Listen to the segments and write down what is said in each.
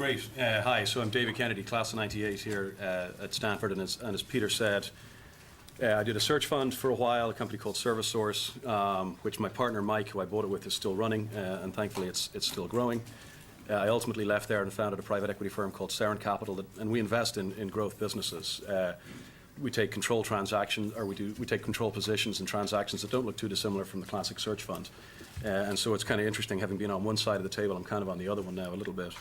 Great. Hi, so I'm David Kennedy, class of 98 here at Stanford, and as Peter said, I did a search fund for a while, a company called ServiceSource, which my partner Mike, who I bought it with, is still running, and thankfully it's still growing. I ultimately left there and founded a private equity firm called Saren Capital, and we invest in growth businesses. We take control transactions, or we take control positions in transactions that don't look too dissimilar from the classic search fund. And so it's kind of interesting, having been on one side of the table, I'm kind of on the other one now a little bit.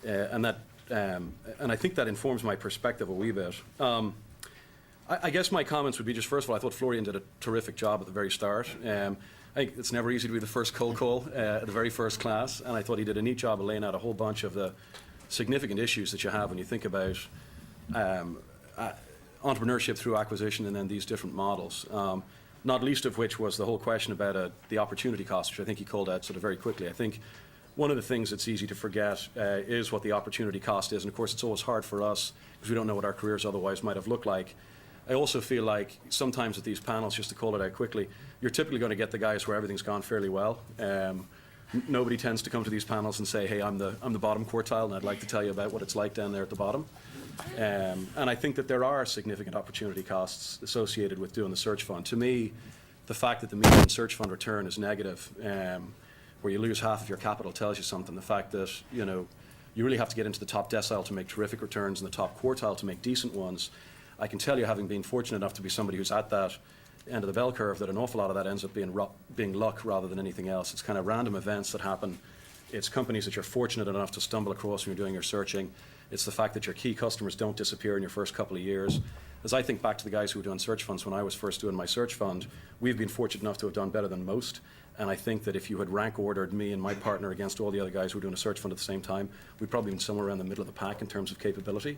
And I think that informs my perspective a wee bit. I guess my comments would be just, first of all, I thought Florian did a terrific job at the very start. I think it's never easy to be the first cold call at the very first class, and I thought he did a neat job of laying out a whole bunch of the significant issues that you have when you think about entrepreneurship through acquisition and then these different models. Not least of which was the whole question about the opportunity cost, which I think he called out sort of very quickly. I think one of the things that's easy to forget is what the opportunity cost is, and of course it's always hard for us because we don't know what our careers otherwise might have looked like. I also feel like sometimes at these panels, just to call it out quickly, you're typically going to get the guys where everything's gone fairly well. Nobody tends to come to these panels and say, hey, I'm the bottom quartile, and I'd like to tell you about what it's like down there at the bottom. And I think that there are significant opportunity costs associated with doing the search fund. To me, the fact that the median search fund return is negative, where you lose half of your capital, tells you something. The fact that, you know, you really have to get into the top decile to make terrific returns and the top quartile to make decent ones. I can tell you, having been fortunate enough to be somebody who's at that end of the bell curve, that an awful lot of that ends up being luck rather than anything else. It's kind of random events that happen. It's companies that you're fortunate enough to stumble across when you're doing your searching. It's the fact that your key customers don't disappear in your first couple of years. As I think back to the guys who were doing search funds when I was first doing my search fund, we've been fortunate enough to have done better than most. And I think that if you had rank ordered me and my partner against all the other guys who were doing a search fund at the same time, we'd probably been somewhere around the middle of the pack in terms of capability.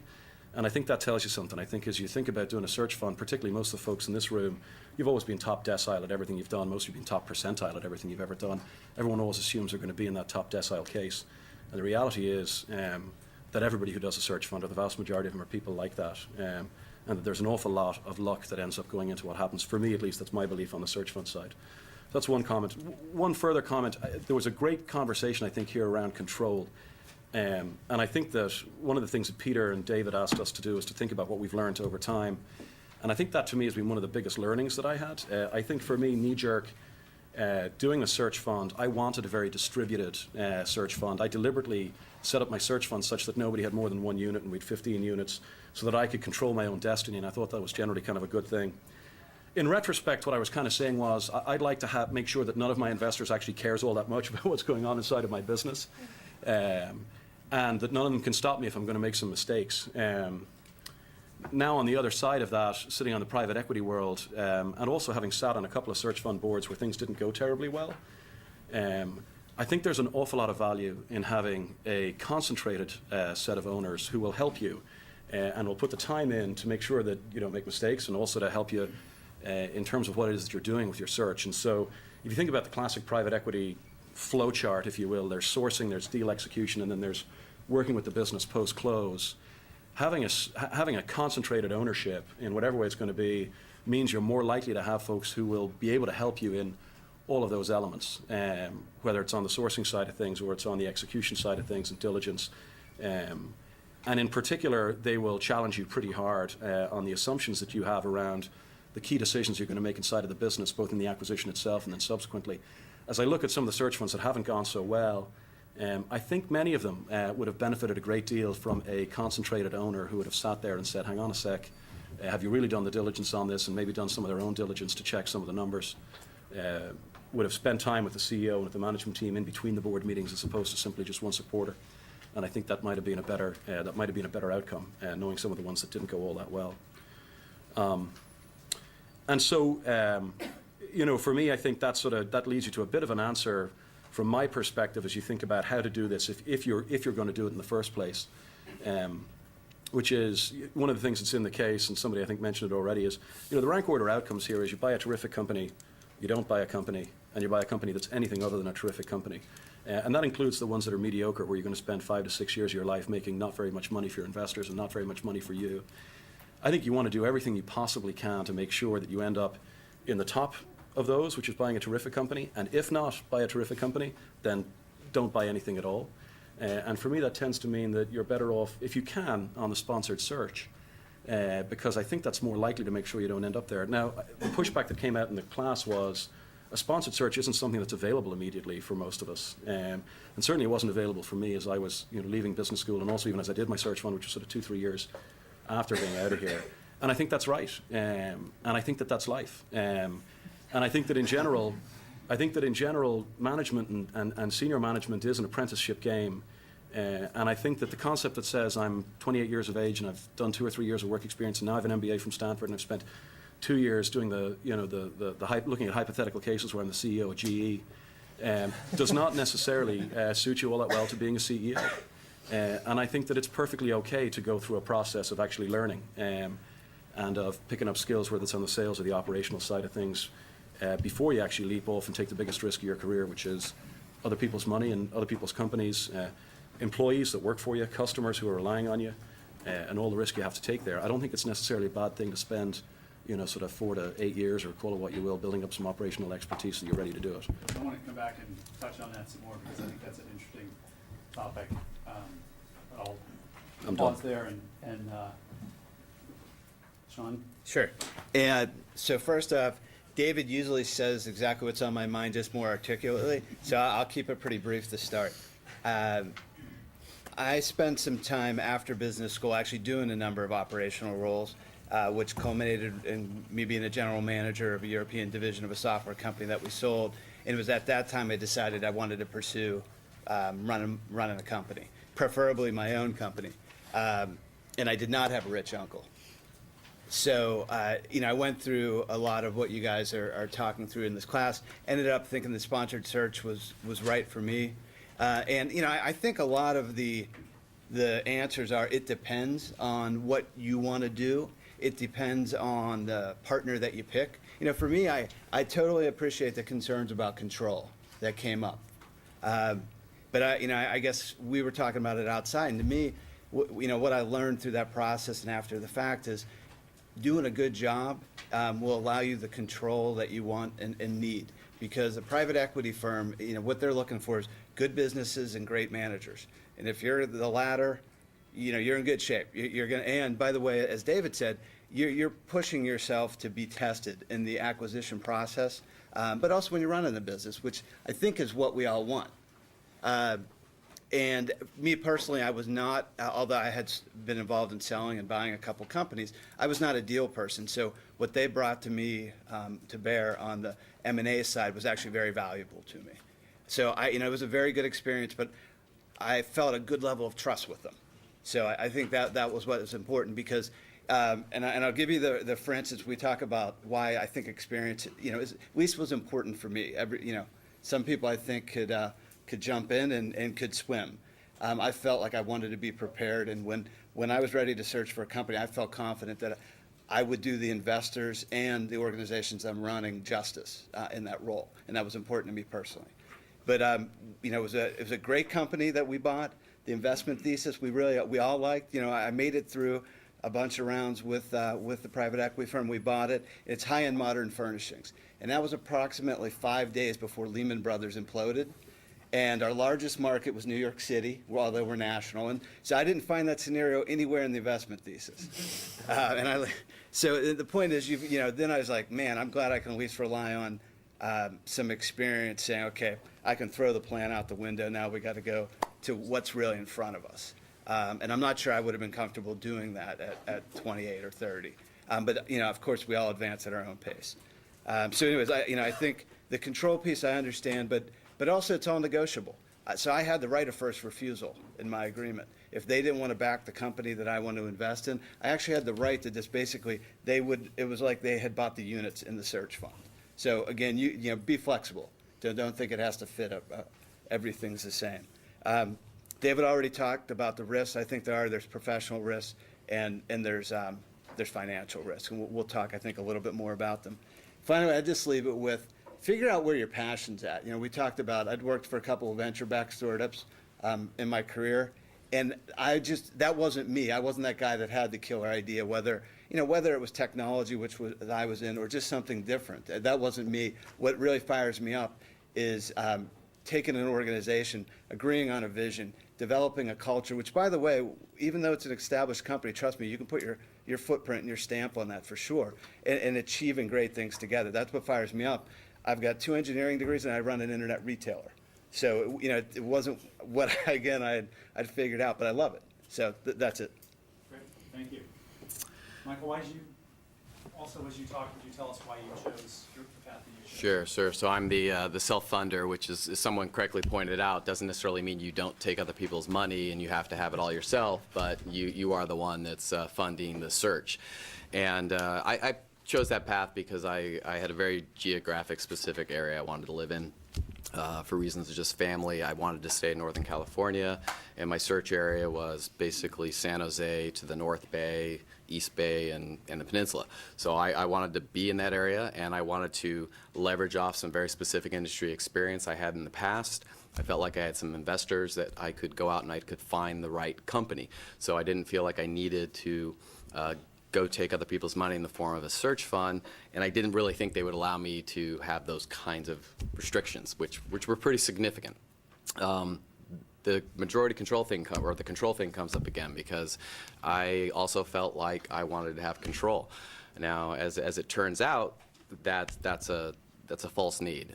And I think that tells you something. I think as you think about doing a search fund, particularly most of the folks in this room, you've always been top decile at everything you've done. Most of you have been top percentile at everything you've ever done. Everyone always assumes they're going to be in that top decile case. And the reality is that everybody who does a search fund, or the vast majority of them, are people like that. And that there's an awful lot of luck that ends up going into what happens. For me, at least, that's my belief on the search fund side. That's one comment. One further comment, there was a great conversation, I think, here around control. And I think that one of the things that Peter and David asked us to do is to think about what we've learned over time. And I think that, to me, has been one of the biggest learnings that I had. I think for me, knee-jerk, doing a search fund, I wanted a very distributed search fund. I deliberately set up my search fund such that nobody had more than one unit, and we had 15 units, so that I could control my own destiny, and I thought that was generally kind of a good thing. In retrospect, what I was kind of saying was, I'd like to make sure that none of my investors actually cares all that much about what's going on inside of my business. And that none of them can stop me if I'm going to make some mistakes. Now, on the other side of that, sitting on the private equity world, and also having sat on a couple of search fund boards where things didn't go terribly well, I think there's an awful lot of value in having a concentrated set of owners who will help you and will put the time in to make sure that you don't make mistakes, and also to help you in terms of what it is that you're doing with your search. And so if you think about the classic private equity flow chart, if you will, there's sourcing, there's deal execution, and then there's working with the business post-close. Having a concentrated ownership in whatever way it's going to be means you're more likely to have folks who will be able to help you in all of those elements, whether it's on the sourcing side of things or it's on the execution side of things and diligence. And in particular, they will challenge you pretty hard on the assumptions that you have around the key decisions you're going to make inside of the business, both in the acquisition itself and then subsequently. As I look at some of the search funds that haven't gone so well, I think many of them would have benefited a great deal from a concentrated owner who would have sat there and said, hang on a sec, have you really done the diligence on this, and maybe done some of their own diligence to check some of the numbers. Would have spent time with the CEO and with the management team in between the board meetings as opposed to simply just one supporter. And I think that might have been a better outcome, knowing some of the ones that didn't go all that well. And so, you know, for me, I think that leads you to a bit of an answer from my perspective as you think about how to do this if you're going to do it in the first place. Which is one of the things that's in the case, and somebody I think mentioned it already, is, you know, the rank order outcomes here is you buy a terrific company, you don't buy a company, and you buy a company that's anything other than a terrific company. And that includes the ones that are mediocre, where you're going to spend 5 to 6 years of your life making not very much money for your investors and not very much money for you. I think you want to do everything you possibly can to make sure that you end up in the top of those, which is buying a terrific company. And if not buy a terrific company, then don't buy anything at all. And for me, that tends to mean that you're better off, if you can, on the sponsored search, because I think that's more likely to make sure you don't end up there. Now, the pushback that came out in the class was a sponsored search isn't something that's available immediately for most of us. And certainly it wasn't available for me as I was leaving business school, and also even as I did my search fund, which was sort of 2-3 years after being out of here. And I think that's right. And I think that that's life. And I think that in general, management and senior management is an apprenticeship game. And I think that the concept that says I'm 28 years of age and I've done 2 or 3 years of work experience, and now I have an MBA from Stanford and I've spent 2 years doing looking at hypothetical cases where I'm the CEO of GE, does not necessarily suit you all that well to being a CEO. And I think that it's perfectly okay to go through a process of actually learning and of picking up skills, whether it's on the sales or the operational side of things, before you actually leap off and take the biggest risk of your career, which is other people's money and other people's companies, employees that work for you, customers who are relying on you, and all the risk you have to take there. I don't think it's necessarily a bad thing to spend sort of 4 to 8 years, or call it what you will, building up some operational expertise so you're ready to do it. I want to come back and touch on that some more, because I think that's an interesting topic. I'm pause done there and Sean? Sure. And so first off, David usually says exactly what's on my mind, just more articulately, so I'll keep it pretty brief to start. I spent some time after business school actually doing a number of operational roles, which culminated in me being a general manager of a European division of a software company that we sold. And it was at that time I decided I wanted to pursue running a company, preferably my own company. And I did not have a rich uncle. So, I went through a lot of what you guys are talking through in this class, ended up thinking the sponsored search was right for me. I think a lot of the answers are, it depends on what you want to do. It depends on the partner that you pick. For me, I totally appreciate the concerns about control that came up. But I guess we were talking about it outside, and to me, what I learned through that process and after the fact is doing a good job will allow you the control that you want and need. Because a private equity firm, what they're looking for is good businesses and great managers. And if you're the latter, you're in good shape. You're gonna, and by the way, as David said, you're pushing yourself to be tested in the acquisition process, but also when you're running the business, which I think is what we all want. And me personally, I was not, although I had been involved in selling and buying a couple companies, I was not a deal person. So what they brought to me to bear on the M&A side was actually very valuable to me. So it was a very good experience, but I felt a good level of trust with them. So I think that was what was important, because, and I'll give you for instance, we talk about why I think experience, at least was important for me. Some people I think could jump in and could swim. I felt like I wanted to be prepared, and when I was ready to search for a company, I felt confident that I would do the investors and the organizations I'm running justice in that role, and that was important to me personally. But it was a great company that we bought. The investment thesis we all liked. I made it through a bunch of rounds with the private equity firm. We bought it. It's high-end modern furnishings, and that was approximately 5 days before Lehman Brothers imploded. And our largest market was New York City, while they were national. And so I didn't find that scenario anywhere in the investment thesis. So the point is, then I was like, man, I'm glad I can at least rely on some experience saying, okay, I can throw the plan out the window. Now we got to go to what's really in front of us. And I'm not sure I would have been comfortable doing that at 28 or 30. But of course, we all advance at our own pace. So anyways, I think the control piece I understand, but also it's all negotiable. So I had the right of first refusal in my agreement. If they didn't want to back the company that I want to invest in, I actually had the right to just basically, it was like they had bought the units in the search fund. So again, be flexible. Don't think it has to fit up. Everything's the same. David already talked about the risks. I think there's professional risks and there's financial risks. And we'll talk, I think, a little bit more about them. Finally, I just leave it with, figure out where your passion's at. We talked about, I'd worked for a couple of venture-backed startups in my career, and that wasn't me. I wasn't that guy that had the killer idea, whether it was technology, that I was in, or just something different. That wasn't me. What really fires me up is taking an organization, agreeing on a vision, developing a culture, which, by the way, even though it's an established company, trust me, you can put your footprint and your stamp on that for sure, and achieving great things together. That's what fires me up. I've got 2 engineering degrees, and I run an internet retailer. So, it wasn't what, I'd figured out, but I love it. So that's it. Great, thank you. Michael, as you talk, would you tell us why you chose the path that you chose? Sure. So I'm the self-funder, which is, as someone correctly pointed out, doesn't necessarily mean you don't take other people's money and you have to have it all yourself, but you are the one that's funding the search. And I chose that path because I had a very geographic specific area I wanted to live in. For reasons of just family, I wanted to stay in Northern California, and my search area was basically San Jose to the North Bay, East Bay, and the Peninsula. So I wanted to be in that area, and I wanted to leverage off some very specific industry experience I had in the past. I felt like I had some investors that I could go out and I could find the right company. So I didn't feel like I needed to go take other people's money in the form of a search fund, and I didn't really think they would allow me to have those kinds of restrictions, which were pretty significant. The majority control thing the control thing comes up again because I also felt like I wanted to have control. Now, as it turns out, that's a false need.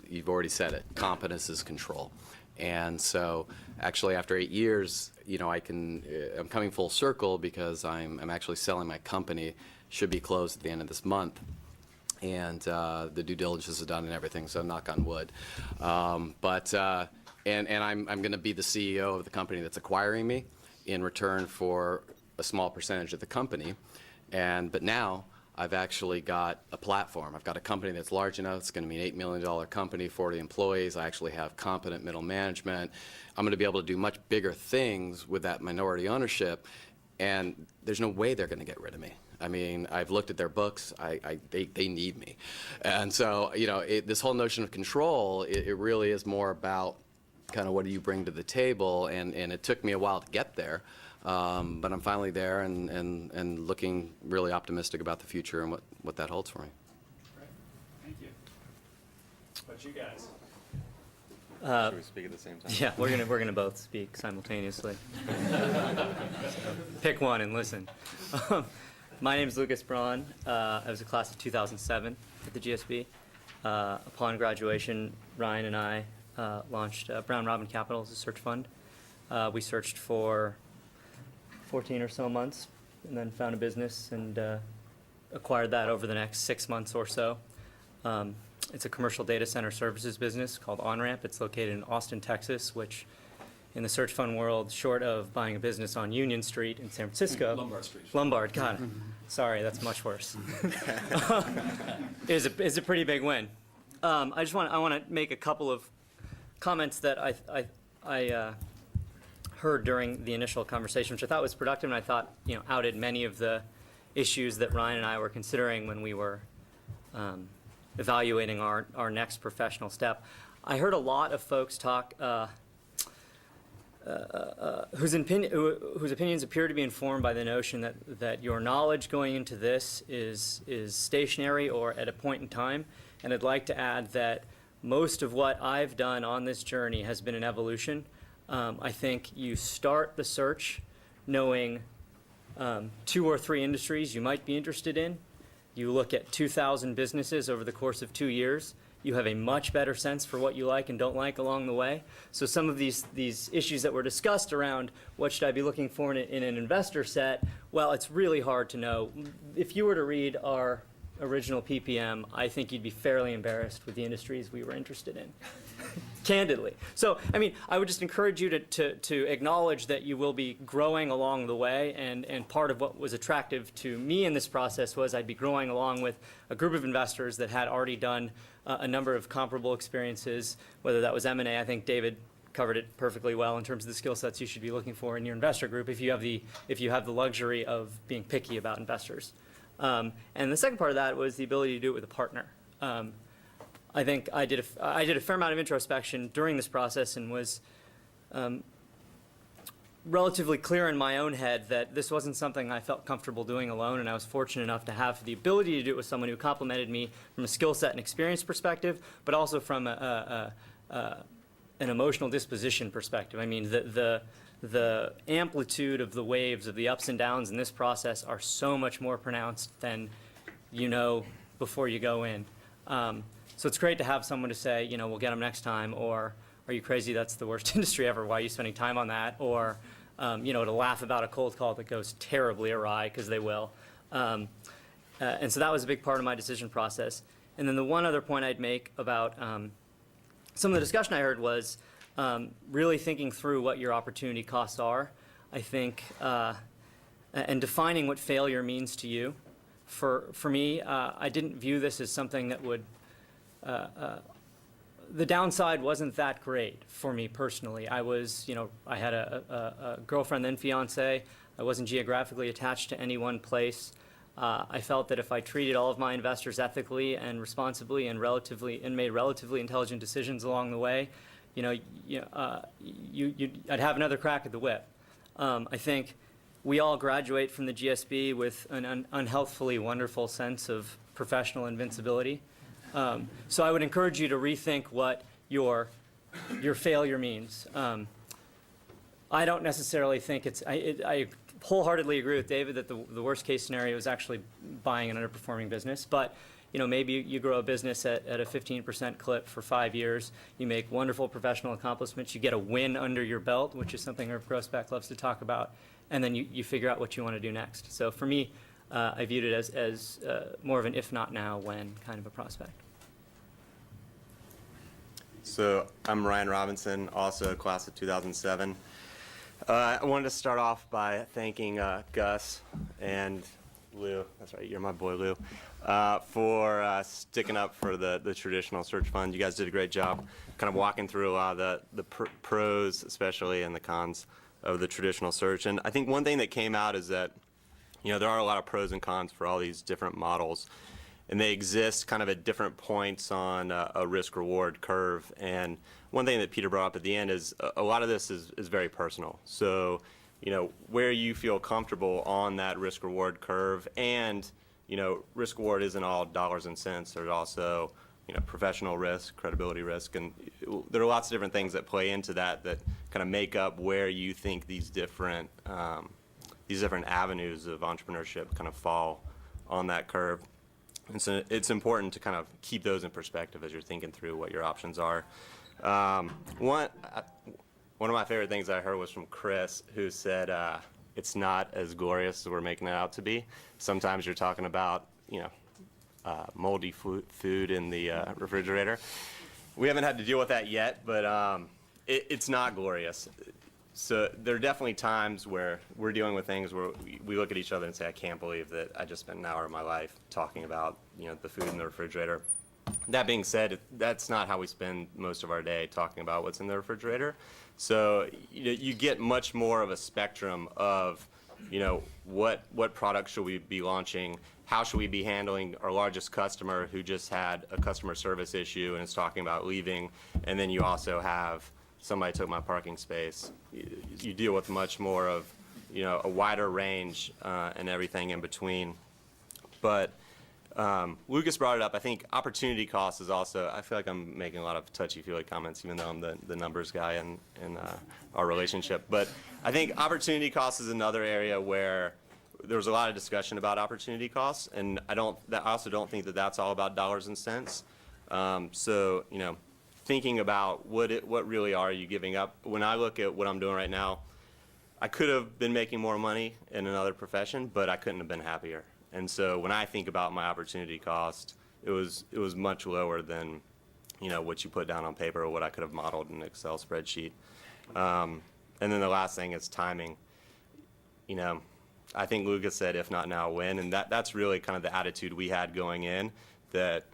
You've already said it. Competence is control. And so, actually, after 8 years, I'm coming full circle because I'm actually selling my company. Should be closed at the end of this month, and the due diligence is done and everything. So, knock on wood. And I'm going to be the CEO of the company that's acquiring me in return for a small percentage of the company. But now I've actually got a platform. I've got a company that's large enough. It's going to be an $8 million company, 40 employees. I actually have competent middle management. I'm going to be able to do much bigger things with that minority ownership, and there's no way they're going to get rid of me. I mean, I've looked at their books. They need me. And so, this whole notion of control, it really is more about kind of what do you bring to the table, and it took me a while to get there. But I'm finally there and looking really optimistic about the future and what that holds for me. Great, thank you. But you guys? Should we speak at the same time? Yeah, we're gonna both speak simultaneously. Pick one and listen. My name is Lucas Braun. I was a class of 2007 at the GSB. Upon graduation, Ryan and I launched Brown Robin Capital as a search fund. We searched for 14 or so months and then found a business and acquired that over the next 6 months or so. It's a commercial data center services business called OnRamp. It's located in Austin, Texas, which in the search fund world, short of buying a business on Union Street in San Francisco. Lombard Street. Lombard, got it. Sorry, that's much worse. is a pretty big win. I want to make a couple of comments that I heard during the initial conversation, which I thought was productive, and I thought outed many of the issues that Ryan and I were considering when we were evaluating our next professional step. I heard a lot of folks talk whose opinions appear to be informed by the notion that your knowledge going into this is stationary or at a point in time. And I'd like to add that most of what I've done on this journey has been an evolution. I think you start the search knowing 2 or 3 industries you might be interested in. You look at 2,000 businesses over the course of 2 years. You have a much better sense for what you like and don't like along the way. So some of these issues that were discussed around what should I be looking for in an investor set, well, it's really hard to know. If you were to read our original PPM, I think you'd be fairly embarrassed with the industries we were interested in, candidly. So, I mean, I would just encourage you to acknowledge that you will be growing along the way, and part of what was attractive to me in this process was I'd be growing along with a group of investors that had already done a number of comparable experiences, whether that was M&A. I think David covered it perfectly well in terms of the skill sets you should be looking for in your investor group if you have the luxury of being picky about investors. And the second part of that was the ability to do it with a partner. I think I did a fair amount of introspection during this process and was relatively clear in my own head that this wasn't something I felt comfortable doing alone, and I was fortunate enough to have the ability to do it with someone who complemented me from a skill set and experience perspective, but also from a an emotional disposition perspective. I mean, the amplitude of the waves, of the ups and downs in this process are so much more pronounced than you know before you go in. So it's great to have someone to say, you know, we'll get them next time, or are you crazy? That's the worst industry ever. Why are you spending time on that? Or, you know, to laugh about a cold call that goes terribly awry, because they will. And so that was a big part of my decision process. And then the one other point I'd make about some of the discussion I heard was really thinking through what your opportunity costs are, I think, and defining what failure means to you. For me, I didn't view this as something that would, the downside wasn't that great for me personally. I was, you know, I had a girlfriend, then fiance. I wasn't geographically attached to any one place. I felt that if I treated all of my investors ethically and responsibly and made relatively intelligent decisions along the way, you know, I'd have another crack at the whip. I think we all graduate from the GSB with an unhealthfully wonderful sense of professional invincibility. So I would encourage you to rethink what your failure means. I don't necessarily think I wholeheartedly agree with David that the worst case scenario is actually buying an underperforming business. But you know, maybe you grow a business at a 15% clip for 5 years. You make wonderful professional accomplishments. You get a win under your belt, which is something Irv Grossbeck loves to talk about. And then you figure out what you want to do next. So for me, I viewed it as more of an if not now, when kind of a prospect. So I'm Ryan Robinson, also class of 2007. I wanted to start off by thanking Gus and Lou, that's right, you're my boy Lou, for sticking up for the traditional search fund. You guys did a great job kind of walking through a lot of the pros, especially, and the cons of the traditional search. And I think one thing that came out is that, you know, there are a lot of pros and cons for all these different models, and they exist kind of at different points on a risk-reward curve. And one thing that Peter brought up at the end is a lot of this is very personal. So, you know, where you feel comfortable on that risk-reward curve, and, you know, risk-reward isn't all dollars and cents. There's also, you know, professional risk, credibility risk, and there are lots of different things that play into that kind of make up where you think these different avenues of entrepreneurship kind of fall on that curve. And so it's important to kind of keep those in perspective as you're thinking through what your options are. One of my favorite things I heard was from Chris, who said it's not as glorious as we're making it out to be. Sometimes you're talking about, you know, moldy food in the refrigerator. We haven't had to deal with that yet, but it's not glorious. So there are definitely times where we're dealing with things where we look at each other and say, I can't believe that I just spent an hour of my life talking about, you know, the food in the refrigerator. That being said, that's not how we spend most of our day, talking about what's in the refrigerator. So you get much more of a spectrum of, you know, what products should we be launching, how should we be handling our largest customer who just had a customer service issue and is talking about leaving, and then you also have somebody took my parking space. You deal with much more of, you know, a wider range and everything in between. But Lucas brought it up. I think opportunity cost is also, I feel like I'm making a lot of touchy-feely comments, even though I'm the numbers guy in our relationship. But I think opportunity cost is another area where there's a lot of discussion about opportunity costs, and I also don't think that that's all about dollars and cents. So, you know, thinking about what really are you giving up. When I look at what I'm doing right now, I could have been making more money in another profession, but I couldn't have been happier. And so when I think about my opportunity cost, it was much lower than, you know, what you put down on paper or what I could have modeled in an Excel spreadsheet. And then the last thing is timing. You know, I think Lucas said, if not now, when? And that's really kind of the attitude we had going in, that,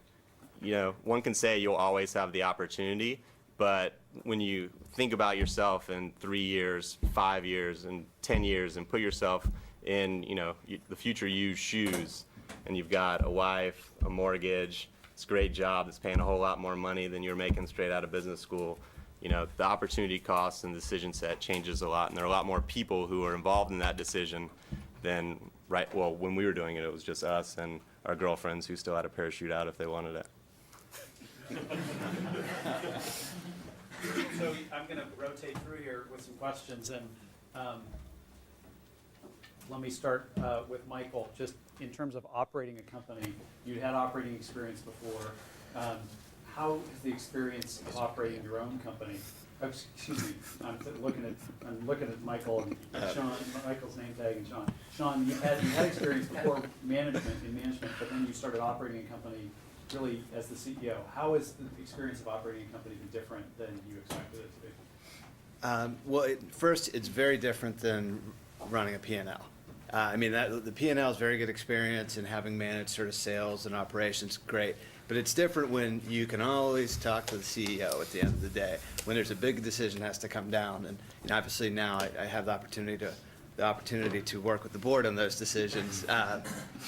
you know, one can say you'll always have the opportunity, but when you think about yourself in 3 years, 5 years, and 10 years, and put yourself in, you know, the future you's shoes, and you've got a wife, a mortgage, this great job that's paying a whole lot more money than you're making straight out of business school, you know, the opportunity cost and decision set changes a lot, and there are a lot more people who are involved in that decision than, when we were doing it, it was just us and our girlfriends who still had a parachute out if they wanted it. So I'm going to rotate through here with some questions, and let me start with Michael. Just in terms of operating a company, you'd had operating experience before. How is the experience of operating your own company? Oh, excuse me, I'm looking at Michael and Sean, Michael's name tag and Sean. Sean, you had experience before in management, but then you started operating a company really as the CEO. How is the experience of operating a company different than you expected it to be? Well, first, it's very different than running a P&L. I mean, the P&L is very good experience, and having managed sort of sales and operations, great. But it's different when you can always talk to the CEO at the end of the day, when there's a big decision has to come down. And obviously now I have the opportunity to work with the board on those decisions, but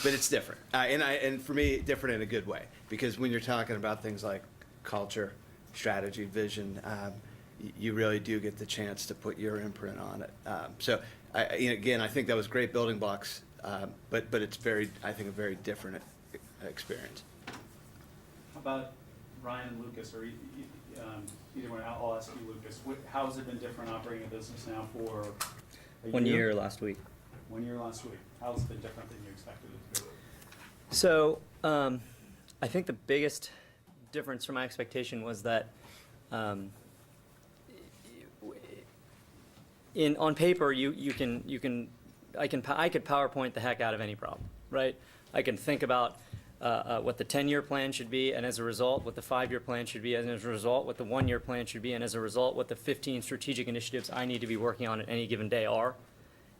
it's different. And for me, different in a good way, because when you're talking about things like culture, strategy, vision, you really do get the chance to put your imprint on it. So again, I think that was great building blocks, but it's I think a very different experience. How about Ryan and Lucas, or either one? I'll ask you, Lucas. How has it been different operating a business now for a 1 year last week. 1 year last week. How has it been different than you expected it to be? So I think the biggest difference from my expectation was that on paper I could PowerPoint the heck out of any problem, right? I can think about what the 10-year plan should be, and as a result, what the 5-year plan should be, and as a result, what the 1-year plan should be, and as a result, what the 15 strategic initiatives I need to be working on at any given day are.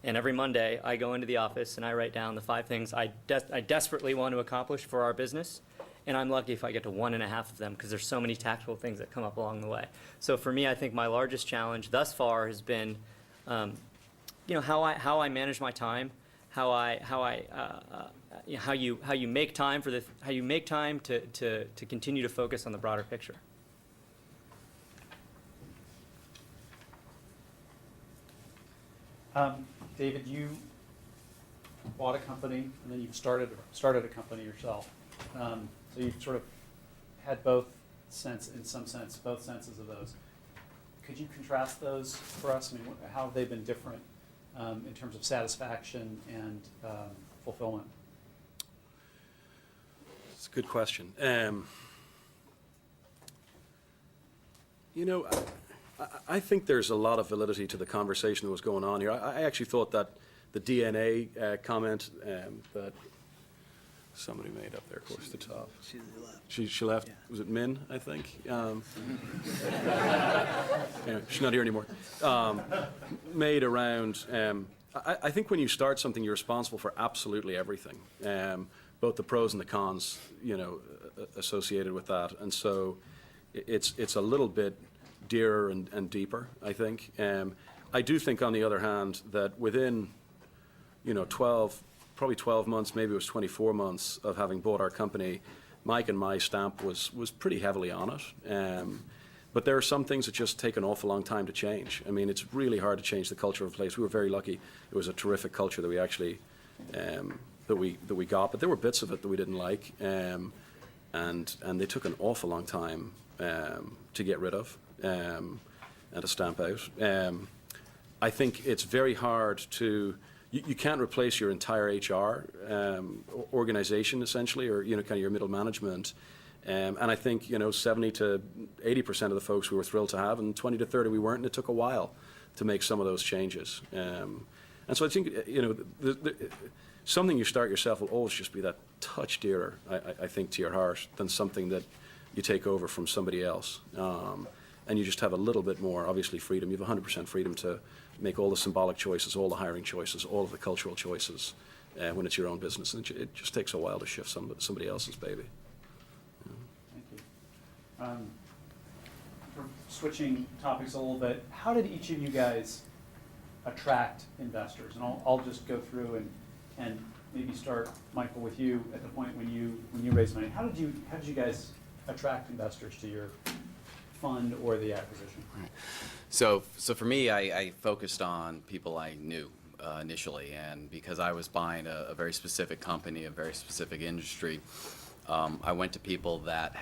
And every Monday, I go into the office and I write down the 5 things I desperately want to accomplish for our business, and I'm lucky if I get to 1.5 of them, because there's so many tactical things that come up along the way. So for me, I think my largest challenge thus far has been, how I manage my time, how you make time to continue to focus on the broader picture. David, you bought a company and then you've started a company yourself. So you've sort of had both senses of those. Could you contrast those for us? I mean, how have they been different in terms of satisfaction and fulfillment? It's a good question. I think there's a lot of validity to the conversation that was going on here. I actually thought that the DNA comment that somebody made up there, close to the top. She left. Yeah. Was it Min, I think? Anyway, she's not here anymore. Made around, I think when you start something, you're responsible for absolutely everything, both the pros and the cons, associated with that. And so it's a little bit dearer and deeper, I think. I do think, on the other hand, that within, probably 12 months, maybe it was 24 months of having bought our company, Mike and my stamp was pretty heavily on it. But there are some things that just take an awful long time to change. I mean, it's really hard to change the culture of a place. We were very lucky. It was a terrific culture that we actually, that we got, but there were bits of it that we didn't like. And they took an awful long time to get rid of and to stamp out. I think it's very hard to, you can't replace your entire HR organization, essentially, or kind of your middle management. And I think 70 to 80% of the folks we were thrilled to have, and 20 to 30 we weren't, and it took a while to make some of those changes. And so I think something you start yourself will always just be that touch dearer, I think, to your heart than something that you take over from somebody else. And you just have a little bit more, obviously, freedom. You have 100% freedom to make all the symbolic choices, all the hiring choices, all of the cultural choices when it's your own business. And it just takes a while to shift somebody else's baby. Thank you. Switching topics a little bit, how did each of you guys attract investors? And I'll just go through and maybe start, Michael, with you at the point when you raised money. How did you guys attract investors to your fund or the acquisition? So for me, I focused on people I knew initially, and because I was buying a very specific company, a very specific industry, I went to people that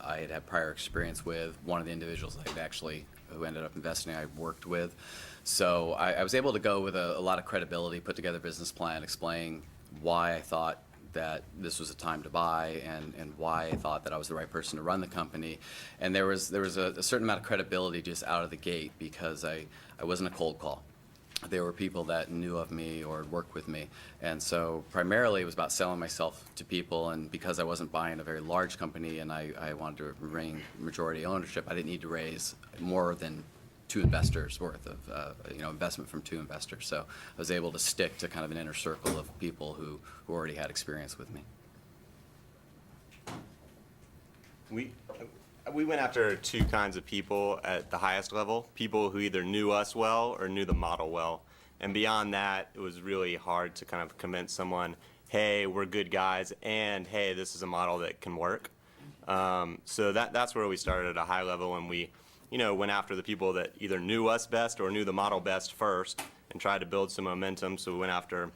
I had had prior experience with. One of the individuals I'd actually who ended up investing, I worked with. So I was able to go with a lot of credibility, put together a business plan, explain why I thought that this was a time to buy and why I thought that I was the right person to run the company. And there was a certain amount of credibility just out of the gate because I wasn't a cold call. There were people that knew of me or had worked with me. And so primarily it was about selling myself to people, and because I wasn't buying a very large company and I wanted to remain majority ownership, I didn't need to raise more than 2 investors worth of investment from 2 investors. So I was able to stick to kind of an inner circle of people who already had experience with me. We went after 2 kinds of people at the highest level, people who either knew us well or knew the model well. And beyond that, it was really hard to kind of convince someone, hey, we're good guys, and hey, this is a model that can work. So that's where we started at a high level, and we went after the people that either knew us best or knew the model best first and tried to build some momentum. So we went after,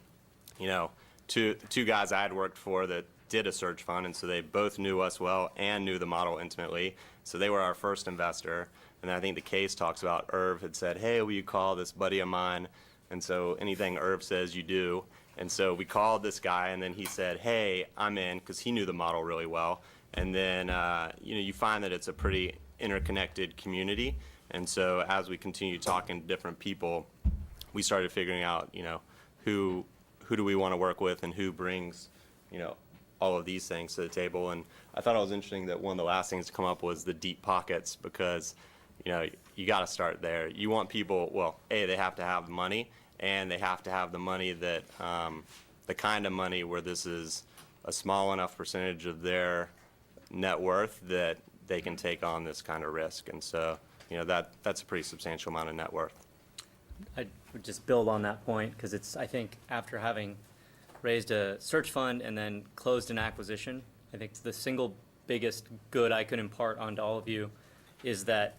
two guys I had worked for that did a search fund, and so they both knew us well and knew the model intimately. So they were our first investor. And I think the case talks about Irv had said, hey, will you call this buddy of mine? And so anything Irv says, you do. And so we called this guy, and then he said, hey, I'm in, because he knew the model really well. And then, you find that it's a pretty interconnected community. And so as we continued talking to different people, we started figuring out, who do we want to work with and who brings, all of these things to the table. And I thought it was interesting that one of the last things to come up was the deep pockets, because, you got to start there. You want people, well, A, they have to have the money, and they have to have the money that, the kind of money where this is a small enough percentage of their net worth that they can take on this kind of risk. And so, that's a pretty substantial amount of net worth. I would just build on that point, because it's, I think, after having raised a search fund and then closed an acquisition, I think the single biggest good I could impart onto all of you is that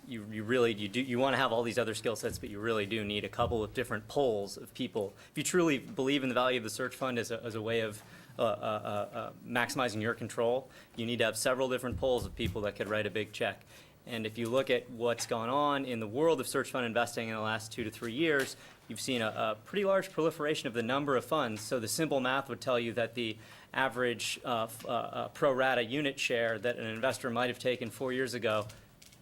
you want to have all these other skill sets, but you really do need a couple of different poles of people. If you truly believe in the value of the search fund as a way of maximizing your control, you need to have several different poles of people that could write a big check. And if you look at what's gone on in the world of search fund investing in the last 2 to 3 years, you've seen a pretty large proliferation of the number of funds. So the simple math would tell you that the average pro rata unit share that an investor might have taken 4 years ago,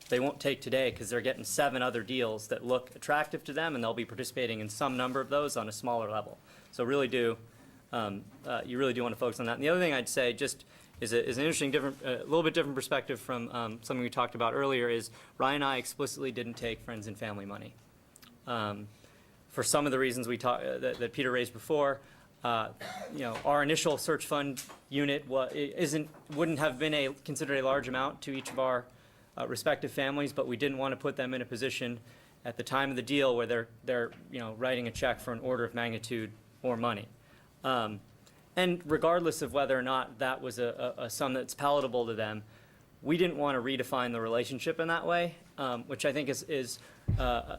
they won't take today, because they're getting 7 other deals that look attractive to them, and they'll be participating in some number of those on a smaller level. So you really do want to focus on that. And the other thing I'd say just is an interesting, a little bit different perspective from something we talked about earlier, is Ryan and I explicitly didn't take friends and family money. For some of the reasons that Peter raised before, our initial search fund unit wouldn't have been considered a large amount to each of our respective families, but we didn't want to put them in a position at the time of the deal where they're writing a check for an order of magnitude more money. And regardless of whether or not that was a sum that's palatable to them, we didn't want to redefine the relationship in that way, which I think is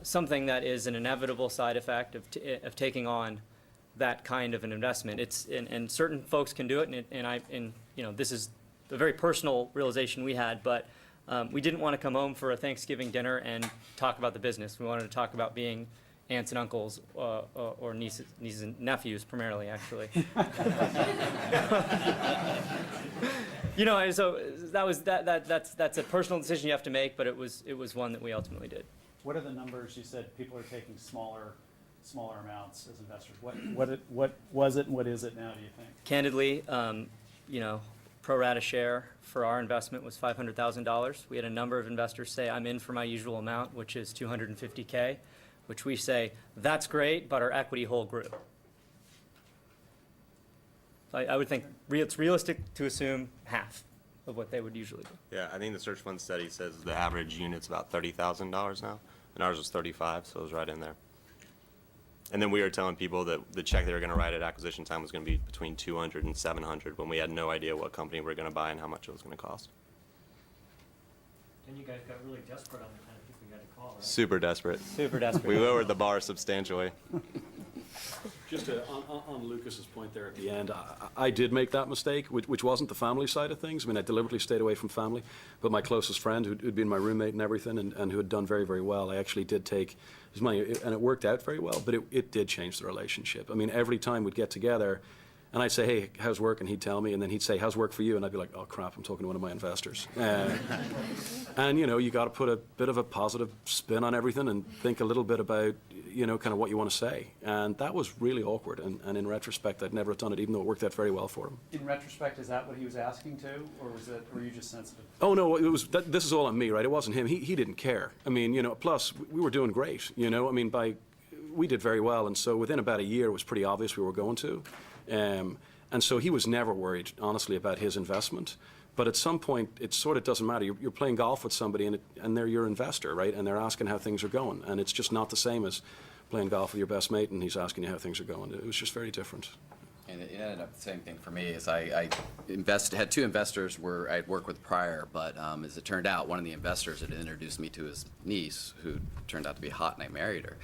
something that is an inevitable side effect of taking on that kind of an investment. And certain folks can do it, and this is a very personal realization we had, but we didn't want to come home for a Thanksgiving dinner and talk about the business. We wanted to talk about being aunts and uncles, or nieces and nephews, primarily, actually. So that's a personal decision you have to make, but it was one that we ultimately did. What are the numbers? You said people are taking smaller amounts as investors. What was it and what is it now, do you think? Candidly, pro rata share for our investment was $500,000. We had a number of investors say, I'm in for my usual amount, which is $250K, which we say, that's great, but our equity whole grew. I would think it's realistic to assume half of what they would usually do. Yeah, I think the search fund study says the average unit's about $30,000 now, and ours was 35, so it was right in there. And then we were telling people that the check they were going to write at acquisition time was going to be between $200 and $700 when we had no idea what company we were going to buy and how much it was going to cost. And you guys got really desperate on the kind of people you had to call, right? Super desperate. Super desperate. We lowered the bar substantially. On Lucas's point there at the end, I did make that mistake, which wasn't the family side of things. I mean, I deliberately stayed away from family, but my closest friend, who'd been my roommate and everything, and who had done very, very well, I actually did take his money, and it worked out very well, but it did change the relationship. I mean, every time we'd get together, and I'd say, hey, how's work? And he'd tell me, and then he'd say, how's work for you? And I'd be like, oh, crap, I'm talking to one of my investors. And, you got to put a bit of a positive spin on everything and think a little bit about, kind of what you want to say. And that was really awkward. And in retrospect, I'd never have done it, even though it worked out very well for him. In retrospect, is that what he was asking to, or were you just sensitive? Oh, no, this is all on me, right? It wasn't him. He didn't care. I mean, plus, we were doing great, I mean, we did very well. And so within about a year, it was pretty obvious we were going to. And so he was never worried, honestly, about his investment. But at some point, it sort of doesn't matter. You're playing golf with somebody, and they're your investor, right? And they're asking how things are going. And it's just not the same as playing golf with your best mate, and he's asking you how things are going. It was just very different. And it ended up the same thing for me. Is I had two investors where I'd worked with prior, but as it turned out, one of the investors had introduced me to his niece, who turned out to be hot, and I married her.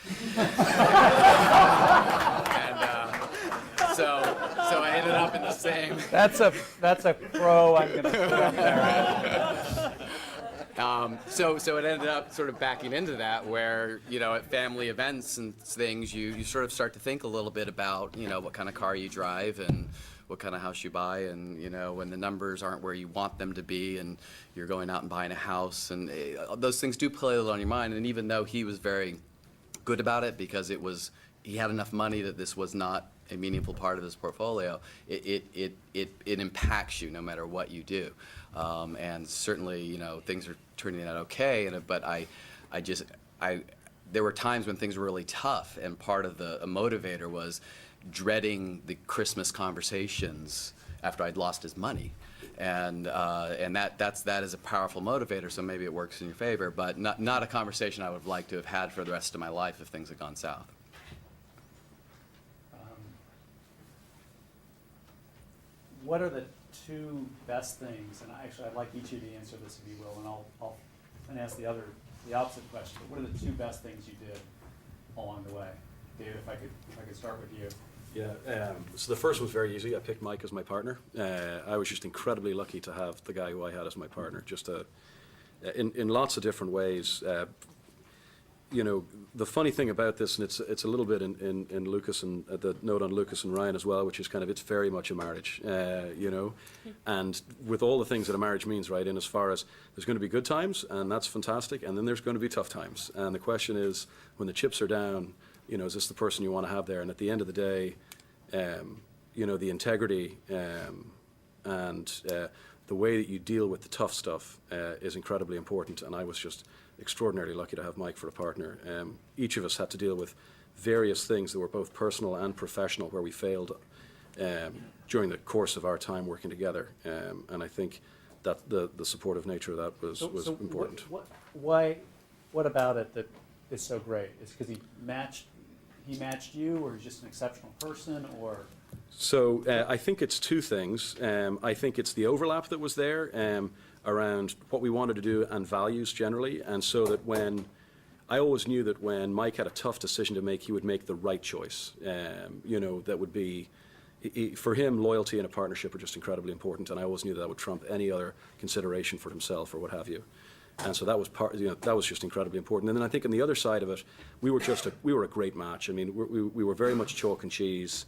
So I ended up in the same. That's a pro I'm going to put up there. So it ended up sort of backing into that, where at family events and things, you sort of start to think a little bit about what kind of car you drive and what kind of house you buy, and when the numbers aren't where you want them to be, and you're going out and buying a house, and those things do play a little on your mind. And even though he was very good about it, because he had enough money that this was not a meaningful part of his portfolio, it impacts you no matter what you do. And certainly, things are turning out okay, but there were times when things were really tough, and part of a motivator was dreading the Christmas conversations after I'd lost his money. And that is a powerful motivator, so maybe it works in your favor, but not a conversation I would have liked to have had for the rest of my life if things had gone south. What are the two best things, and actually I'd like each of you to answer this if you will, and I'll ask the opposite question, but what are the two best things you did along the way? David, if I could start with you. Yeah, so the first was very easy. I picked Mike as my partner. I was just incredibly lucky to have the guy who I had as my partner, just in lots of different ways. The funny thing about this, and it's a little bit in Lucas and the note on Lucas and Ryan as well, which is it's very much a marriage, and with all the things that a marriage means, right, in as far as there's going to be good times, and that's fantastic, and then there's going to be tough times. And the question is, when the chips are down, is this the person you want to have there? And at the end of the day, the integrity and the way that you deal with the tough stuff is incredibly important, and I was just extraordinarily lucky to have Mike for a partner. Each of us had to deal with various things that were both personal and professional where we failed during the course of our time working together, and I think that the supportive nature of that was important. What about it that is so great? Is because he matched you, or he's just an exceptional person, or? So I think it's two things. I think it's the overlap that was there around what we wanted to do and values generally, and so that I always knew that when Mike had a tough decision to make, he would make the right choice. That would be, for him, loyalty and a partnership are just incredibly important, and I always knew that would trump any other consideration for himself or what have you. And so that was that was just incredibly important. And then I think on the other side of it, we were a great match. I mean, we were very much chalk and cheese.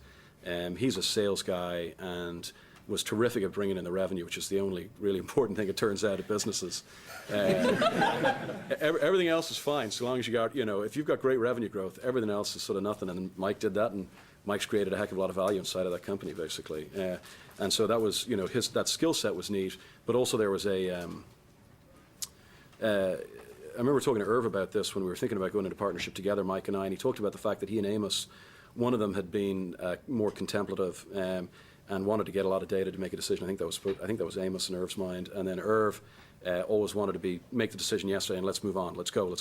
He's a sales guy and was terrific at bringing in the revenue, which is the only really important thing, it turns out, at businesses. Everything else is fine, so long as you got, if you've got great revenue growth, everything else is sort of nothing. And Mike did that, and Mike's created a heck of a lot of value inside of that company, basically. And so that was, that skill set was neat, but also there was I remember talking to Irv about this when we were thinking about going into partnership together, Mike and I, and he talked about the fact that he and Amos, one of them had been more contemplative and wanted to get a lot of data to make a decision. I think that was Amos in Irv's mind, and then Irv always wanted to make the decision yesterday and let's move on, let's go.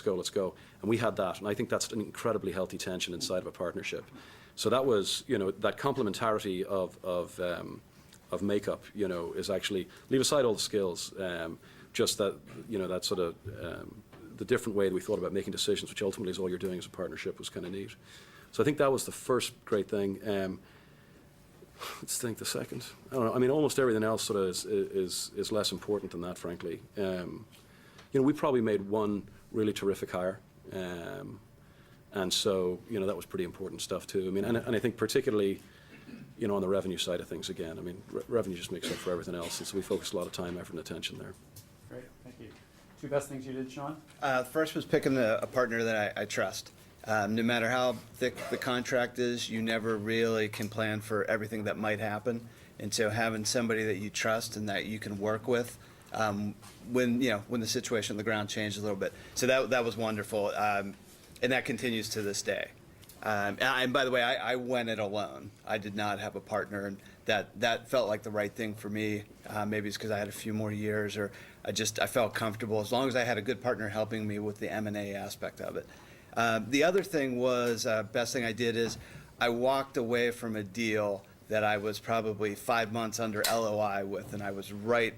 And we had that, and I think that's an incredibly healthy tension inside of a partnership. So that was, that complementarity of makeup, is actually, leave aside all the skills, just that, that sort of, the different way that we thought about making decisions, which ultimately is all you're doing as a partnership, was kind of neat. So I think that was the first great thing. Let's think the second. I don't know. I mean, almost everything else sort of is less important than that, frankly. We probably made one really terrific hire. And so, that was pretty important stuff too. I mean, and I think particularly, on the revenue side of things, again, I mean, revenue just makes up for everything else. And so we focused a lot of time, effort, and attention there. Great, thank you. Two best things you did, Sean? First was picking a partner that I trust. No matter how thick the contract is, you never really can plan for everything that might happen. And so having somebody that you trust and that you can work with when the situation on the ground changes a little bit. So that was wonderful. And that continues to this day. And by the way, I went it alone. I did not have a partner, and that felt like the right thing for me. Maybe it's because I had a few more years, or I felt comfortable as long as I had a good partner helping me with the M&A aspect of it. The other thing was, best thing I did is I walked away from a deal that I was probably 5 months under LOI with, and I was right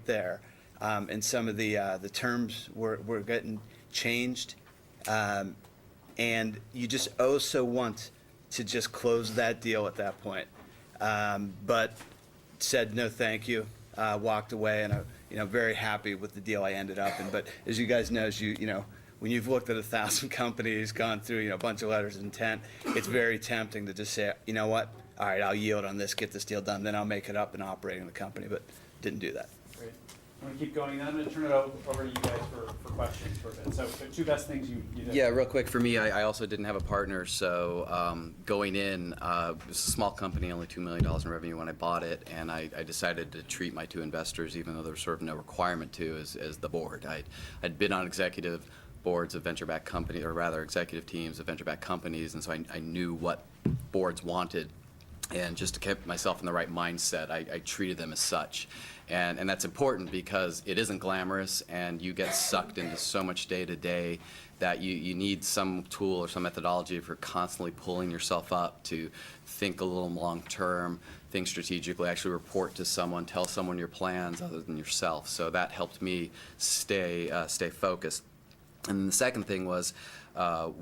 there. And some of the terms were getting changed. And you just want to just close that deal at that point. But said no thank you, walked away, and I'm very happy with the deal I ended up in. But as you guys know, when you've looked at 1,000 companies, gone through a bunch of letters of intent, it's very tempting to just say, you know what, all right, I'll yield on this, get this deal done, then I'll make it up in operating the company, but didn't do that. Great. I'm going to keep going, then I'm going to turn it over to you guys for questions for a bit. So the two best things you did. Yeah, real quick, for me, I also didn't have a partner, so going in, it was a small company, only $2 million in revenue when I bought it, and I decided to treat my two investors, even though there was sort of no requirement to, as the board. I'd been on executive boards of venture-backed companies, or rather executive teams of venture-backed companies, and so I knew what boards wanted. And just to keep myself in the right mindset, I treated them as such. And that's important because it isn't glamorous, and you get sucked into so much day-to-day that you need some tool or some methodology for constantly pulling yourself up to think a little long-term, think strategically, actually report to someone, tell someone your plans other than yourself. So that helped me stay focused. And the second thing was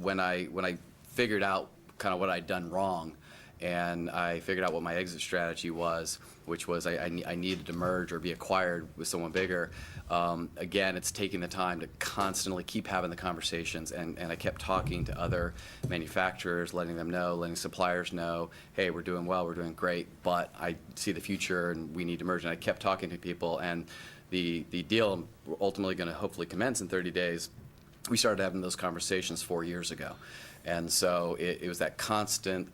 when I figured out kind of what I'd done wrong, and I figured out what my exit strategy was, which was I needed to merge or be acquired with someone bigger. Again, it's taking the time to constantly keep having the conversations, and I kept talking to other manufacturers, letting them know, letting suppliers know, hey, we're doing well, we're doing great, but I see the future and we need to merge. And I kept talking to people, and the deal ultimately going to hopefully commence in 30 days. We started having those conversations 4 years ago. And so it was that constant,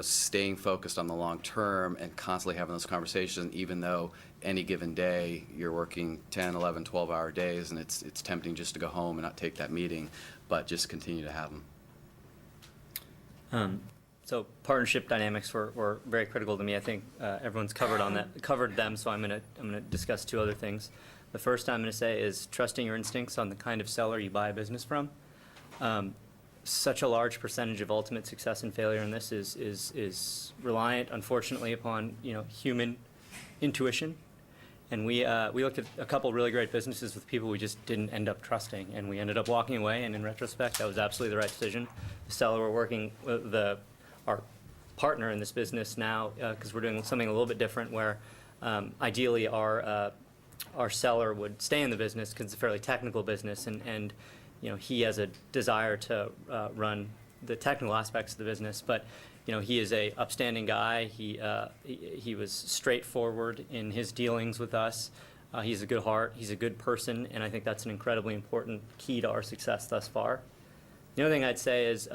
staying focused on the long term and constantly having those conversations, even though any given day you're working 10, 11, 12-hour days, and it's tempting just to go home and not take that meeting, but just continue to have them. So partnership dynamics were very critical to me. I think everyone's covered them, so I'm gonna discuss two other things. The first I'm going to say is trusting your instincts on the kind of seller you buy a business from. Such a large percentage of ultimate success and failure in this is reliant, unfortunately, upon human intuition. And we looked at a couple really great businesses with people we just didn't end up trusting, and we ended up walking away. And in retrospect, that was absolutely the right decision. The seller we're working with, our partner in this business now, because we're doing something a little bit different, where ideally our seller would stay in the business because it's a fairly technical business, and he has a desire to run the technical aspects of the business, but he is a upstanding guy. He was straightforward in his dealings with us. He's a good heart. He's a good person, and I think that's an incredibly important key to our success thus far. The other thing I'd say is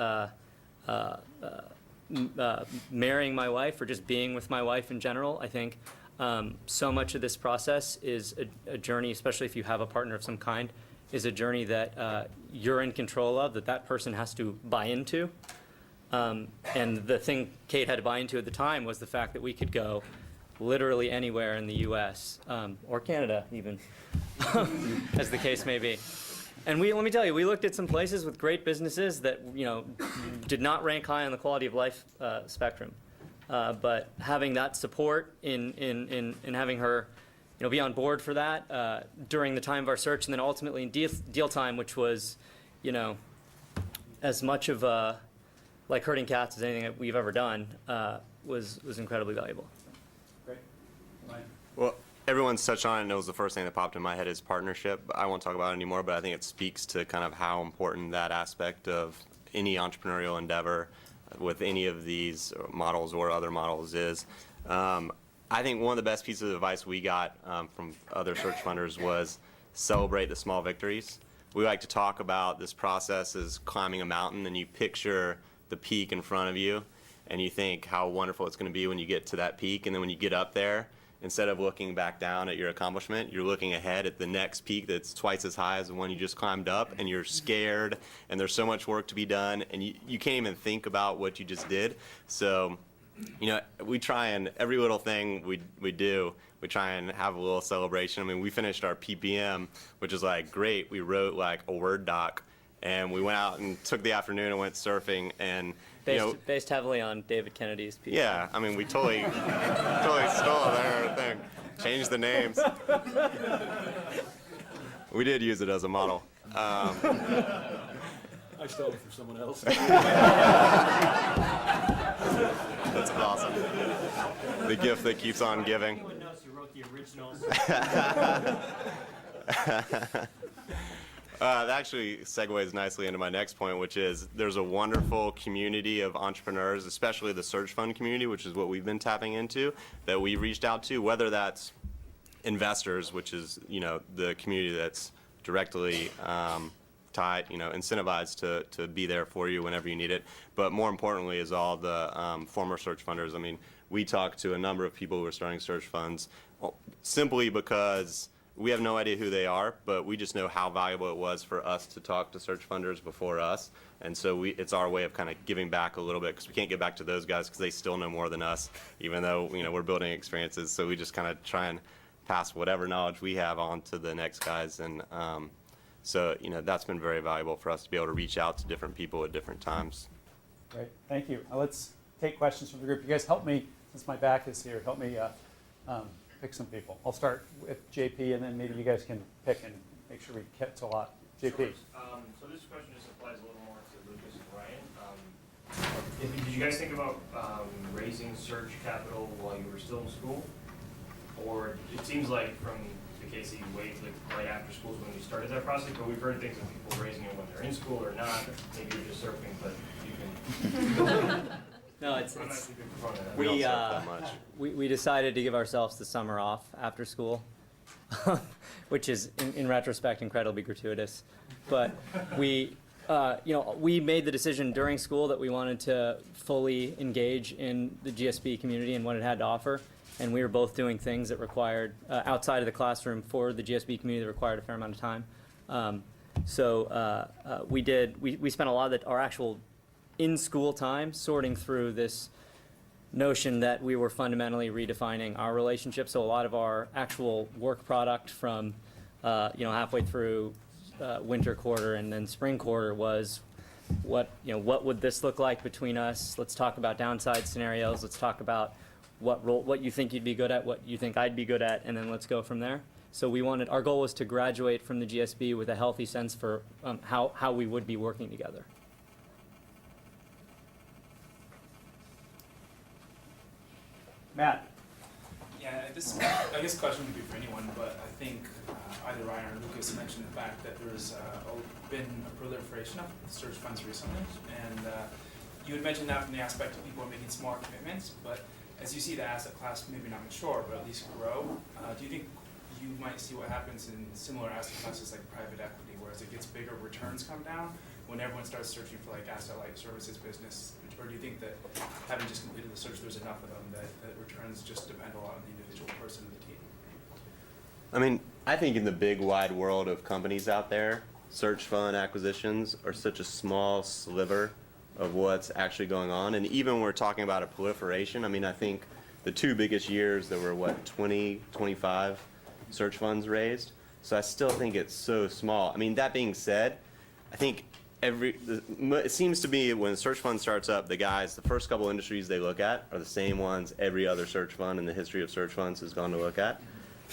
marrying my wife, or just being with my wife in general. I think so much of this process is a journey, especially if you have a partner of some kind, is a journey that you're in control of, that person has to buy into. And the thing Kate had to buy into at the time was the fact that we could go literally anywhere in the U.S., or Canada even, as the case may be. And let me tell you, we looked at some places with great businesses that did not rank high on the quality of life spectrum. But having that support in having her, be on board for that during the time of our search, and then ultimately in deal time, which was, as much of a like herding cats, as anything that we've ever done, was incredibly valuable. Great. Ryan? Well, everyone's touched on it, and it was the first thing that popped in my head is partnership. I won't talk about it anymore, but I think it speaks to kind of how important that aspect of any entrepreneurial endeavor with any of these models or other models is. I think one of the best pieces of advice we got from other search funders was celebrate the small victories. We like to talk about this process as climbing a mountain, and you picture the peak in front of you, and you think how wonderful it's going to be when you get to that peak, and then when you get up there, instead of looking back down at your accomplishment, you're looking ahead at the next peak that's twice as high as the one you just climbed up, and you're scared, and there's so much work to be done, and you can't even think about what you just did. So, you know, we try and every little thing we do, we try and have a little celebration. I mean, we finished our PPM, which is like great. We wrote like a Word doc, and we went out and took the afternoon and went surfing, and Based heavily on David Kennedy's piece. yeah, I mean, we totally stole their thing, changed the names. We did use it as a model. I stole it from someone else. That's awesome. The gift that keeps on giving. Anyone knows who wrote the originals? That actually segues nicely into my next point, which is there's a wonderful community of entrepreneurs, especially the search fund community, which is what we've been tapping into, that we reached out to, whether that's investors, which is, you know, the community that's directly tied, you know, incentivized to be there for you whenever you need it. But more importantly is all the former search funders. I mean, we talked to a number of people who are starting search funds simply because we have no idea who they are, but we just know how valuable it was for us to talk to search funders before us. And so it's our way of kind of giving back a little bit, because we can't give back to those guys because they still know more than us, even though, you know, we're building experiences. So we just kind of try and pass whatever knowledge we have on to the next guys. And so, you know, that's been very valuable for us to be able to reach out to different people at different times. Great, thank you. Let's take questions from the group. You guys help me, since my back is here, help me pick some people. I'll start with JP, and then maybe you guys can pick and make sure we get to a lot. JP. Sure. So this question just applies a little more to Lucas and Ryan. Did you guys think about raising search capital while you were still in school? Or it seems like from the case that you waited like right after school is when you started that process, but we've heard things of people raising it when they're in school or not. Maybe you're just surfing, but you can. No, it's I'm actually a big proponent of that. We don't we surf that much. we decided to give ourselves the summer off after school, which is in retrospect incredibly gratuitous. But we we made the decision during school that we wanted to fully engage in the GSB community and what it had to offer. And we were both doing things that required, outside of the classroom for the GSB community, that required a fair amount of time. We spent a lot of our actual in-school time sorting through this notion that we were fundamentally redefining our relationship. So a lot of our actual work product from, halfway through winter quarter and then spring quarter was what would this look like between us? Let's talk about downside scenarios. Let's talk about what you think you'd be good at, what you think I'd be good at, and then let's go from there. So our goal was to graduate from the GSB with a healthy sense for how we would be working together. Matt. Yeah, I guess the question would be for anyone, but I think either Ryan or Lucas mentioned the fact that there's been a proliferation of search funds recently, and you had mentioned that from the aspect of people are making smaller commitments, but as you see the asset class maybe not mature, but at least grow, do you think you might see what happens in similar asset classes like private equity, where as it gets bigger, returns come down when everyone starts searching for like asset-light services business? Or do you think that having just completed the search, there's enough of them that returns just depend a lot on the individual person of the team? I mean, I think in the big wide world of companies out there, search fund acquisitions are such a small sliver of what's actually going on. And even when we're talking about a proliferation, I mean, I think the two biggest years there were 20, 25 search funds raised. So I still think it's so small. I mean, that being said, I think it seems to be when a search fund starts up, the first couple industries they look at are the same ones every other search fund in the history of search funds has gone to look at.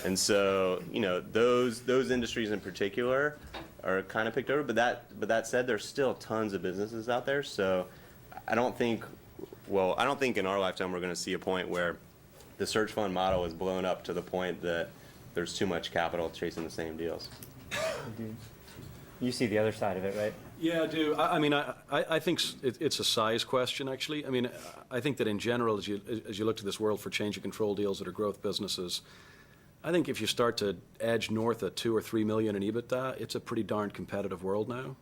And so, those industries in particular are kind of picked over. But that said, there's still tons of businesses out there. So I don't think in our lifetime we're going to see a point where the search fund model is blown up to the point that there's too much capital chasing the same deals. You see the other side of it, right? Yeah, I do. I mean, I think it's a size question, actually. I mean, I think that in general, as you look to this world for change of control deals that are growth businesses, I think if you start to edge north at 2 or 3 million in EBITDA, it's a pretty darn competitive world now.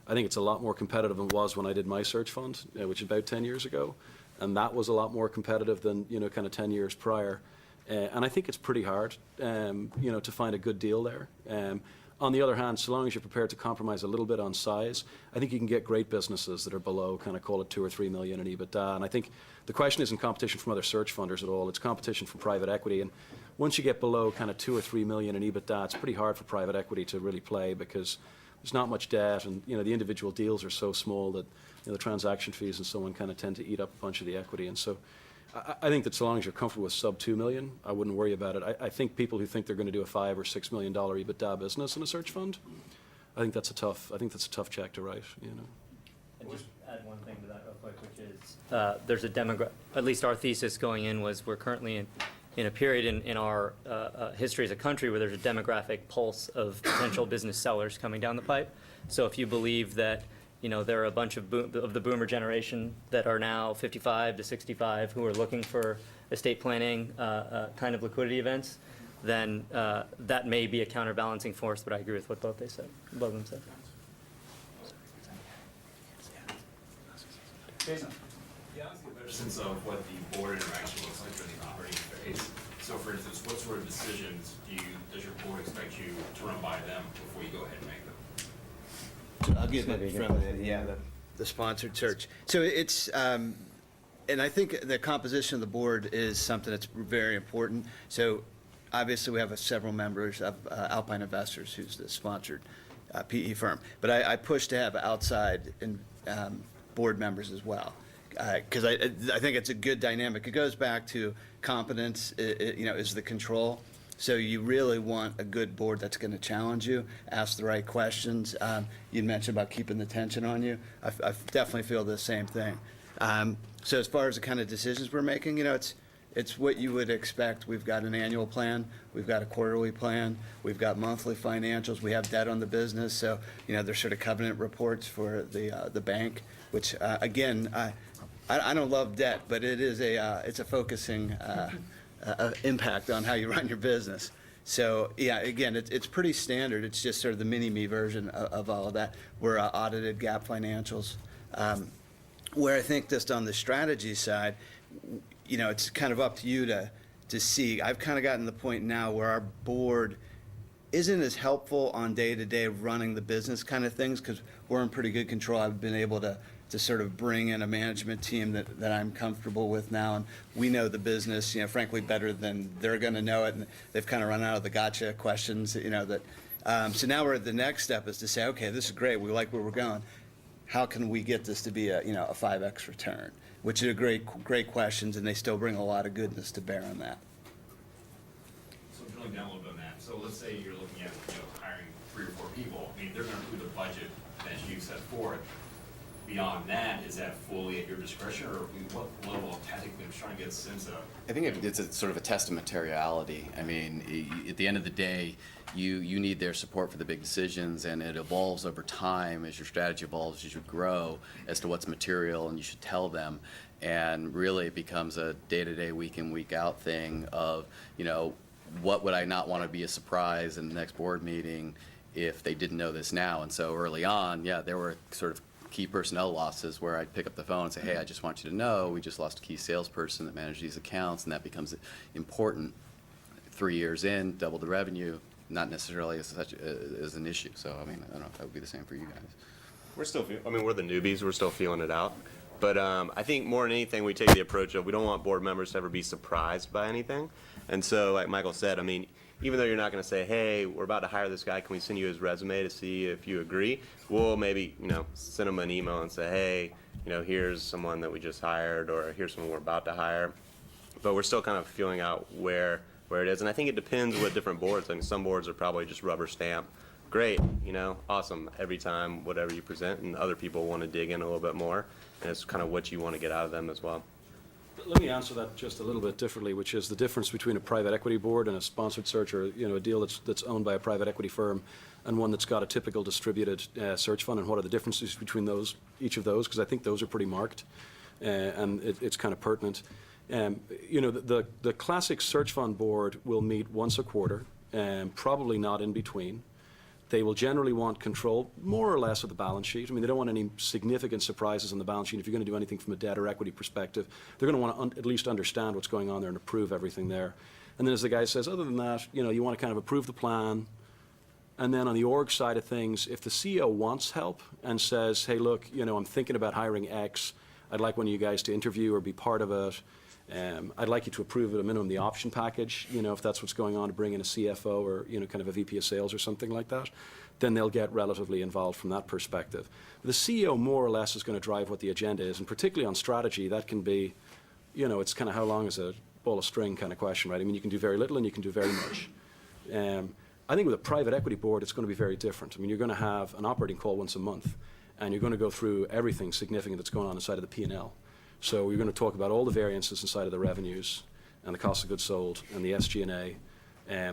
I think it's a lot more competitive than it was when I did my search fund, which is about 10 years ago. And that was a lot more competitive than, kind of 10 years prior. And I think it's pretty hard, to find a good deal there. On the other hand, so long as you're prepared to compromise a little bit on size, I think you can get great businesses that are below, kind of call it 2 or 3 million in EBITDA. And I think the question isn't competition from other search funders at all. It's competition from private equity. And once you get below kind of 2 or 3 million in EBITDA, it's pretty hard for private equity to really play because there's not much debt, and the individual deals are so small that the transaction fees and so on kind of tend to eat up a bunch of the equity. And so I think that so long as you're comfortable with sub 2 million, I wouldn't worry about it. I think people who think they're going to do a $5 or $6 million EBITDA business in a search fund, I think that's a tough check to write. And just add one thing to that real quick, which is there's a at least our thesis going in was we're currently in a period in our history as a country where there's a demographic pulse of potential business sellers coming down the pipe. So if you believe that there are a bunch of the boomer generation that are now 55 to 65 who are looking for estate planning kind of liquidity events, then that may be a counterbalancing force, but I agree with what both them said. Jason? Yeah, I was getting a better sense of what the board interaction looks like during the operating phase. So for instance, what sort of decisions does your board expect you to run by them before you go ahead and make them? I'll give it from the sponsored search. So it's, and I think the composition of the board is something that's very important. So obviously we have several members of Alpine Investors, who's the sponsored PE firm. But I push to have outside board members as well, because I think it's a good dynamic. It goes back to competence, is the control. So you really want a good board that's going to challenge you, ask the right questions. You mentioned about keeping the tension on you. I definitely feel the same thing. So as far as the kind of decisions we're making, it's what you would expect. We've got an annual plan. We've got a quarterly plan. We've got monthly financials. We have debt on the business. So, there's sort of covenant reports for the bank, which, again, I don't love debt, but it's a focusing impact on how you run your business. So, yeah, again, it's pretty standard. It's just sort of the mini-me version of all of that. We're audited GAAP financials. Where I think just on the strategy side, it's kind of up to you to see. I've kind of gotten to the point now where our board isn't as helpful on day-to-day running the business kind of things because we're in pretty good control. I've been able to sort of bring in a management team that I'm comfortable with now, and we know the business, frankly, better than they're going to know it, and they've kind of run out of the gotcha questions, so now the next step is to say, okay, this is great, we like where we're going. How can we get this to be a 5x return? Which are great questions, and they still bring a lot of goodness to bear on that. So drilling down a little bit on that. So let's say you're looking at hiring 3 or 4 people. I mean, they're going to approve the budget that you set forth. Beyond that, is that fully at your discretion, or what level of tactic? I'm just trying to get a sense of. I think it's a sort of a test of materiality. I mean, at the end of the day, you need their support for the big decisions, and it evolves over time as your strategy evolves, as you grow, as to what's material, and you should tell them. And really, it becomes a day-to-day, week-in, week-out thing of, what would I not want to be a surprise in the next board meeting if they didn't know this now? And so early on, there were sort of key personnel losses where I'd pick up the phone and say, hey, I just want you to know we just lost a key salesperson that managed these accounts, and that becomes important. 3 years in, double the revenue, not necessarily as an issue. So, I mean, I don't know if that would be the same for you guys. We're the newbies. We're still feeling it out. But I think more than anything, we take the approach of we don't want board members to ever be surprised by anything. And so, like Michael said, I mean, even though you're not going to say, hey, we're about to hire this guy, can we send you his resume to see if you agree? We'll maybe, send him an email and say, hey, here's someone that we just hired, or here's someone we're about to hire. But we're still kind of feeling out where it is. And I think it depends with different boards. I mean, some boards are probably just rubber stamp great, awesome every time, whatever you present, and other people want to dig in a little bit more, and it's kind of what you want to get out of them as well. Let me answer that just a little bit differently, which is the difference between a private equity board and a sponsored search, or a deal that's owned by a private equity firm, and one that's got a typical distributed search fund, and what are the differences between each of those? Because I think those are pretty marked, and it's kind of pertinent. The classic search fund board will meet once a quarter, probably not in between. They will generally want control, more or less, of the balance sheet. I mean, they don't want any significant surprises on the balance sheet. If you're going to do anything from a debt or equity perspective, they're going to want to at least understand what's going on there and approve everything there. And then as the guy says, other than that, you want to kind of approve the plan. And then on the org side of things, if the CEO wants help and says, hey, look, I'm thinking about hiring X, I'd like one of you guys to interview or be part of it. I'd like you to approve at a minimum the option package, if that's what's going on, to bring in a CFO or, kind of a VP of sales or something like that, then they'll get relatively involved from that perspective. The CEO more or less is going to drive what the agenda is, and particularly on strategy, that can be, it's kind of how long is a ball of string kind of question, right? I mean, you can do very little and you can do very much. I think with a private equity board, it's going to be very different. I mean, you're going to have an operating call once a month, and you're going to go through everything significant that's going on inside of the P&L. So we're going to talk about all the variances inside of the revenues and the cost of goods sold and the SG&A.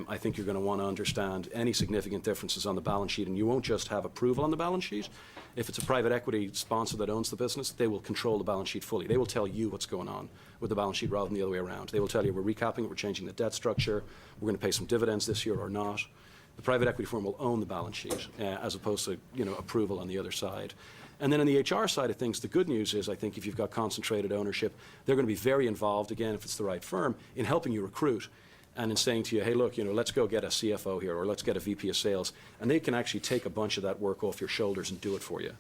I think you're going to want to understand any significant differences on the balance sheet, and you won't just have approval on the balance sheet. If it's a private equity sponsor that owns the business, they will control the balance sheet fully. They will tell you what's going on with the balance sheet rather than the other way around. They will tell you, we're recapping it, we're changing the debt structure, we're going to pay some dividends this year or not. The private equity firm will own the balance sheet as opposed to approval on the other side. And then on the HR side of things, the good news is, I think if you've got concentrated ownership, they're going to be very involved, again, if it's the right firm, in helping you recruit and in saying to you, hey, look, let's go get a CFO here, or let's get a VP of sales. And they can actually take a bunch of that work off your shoulders and do it for you.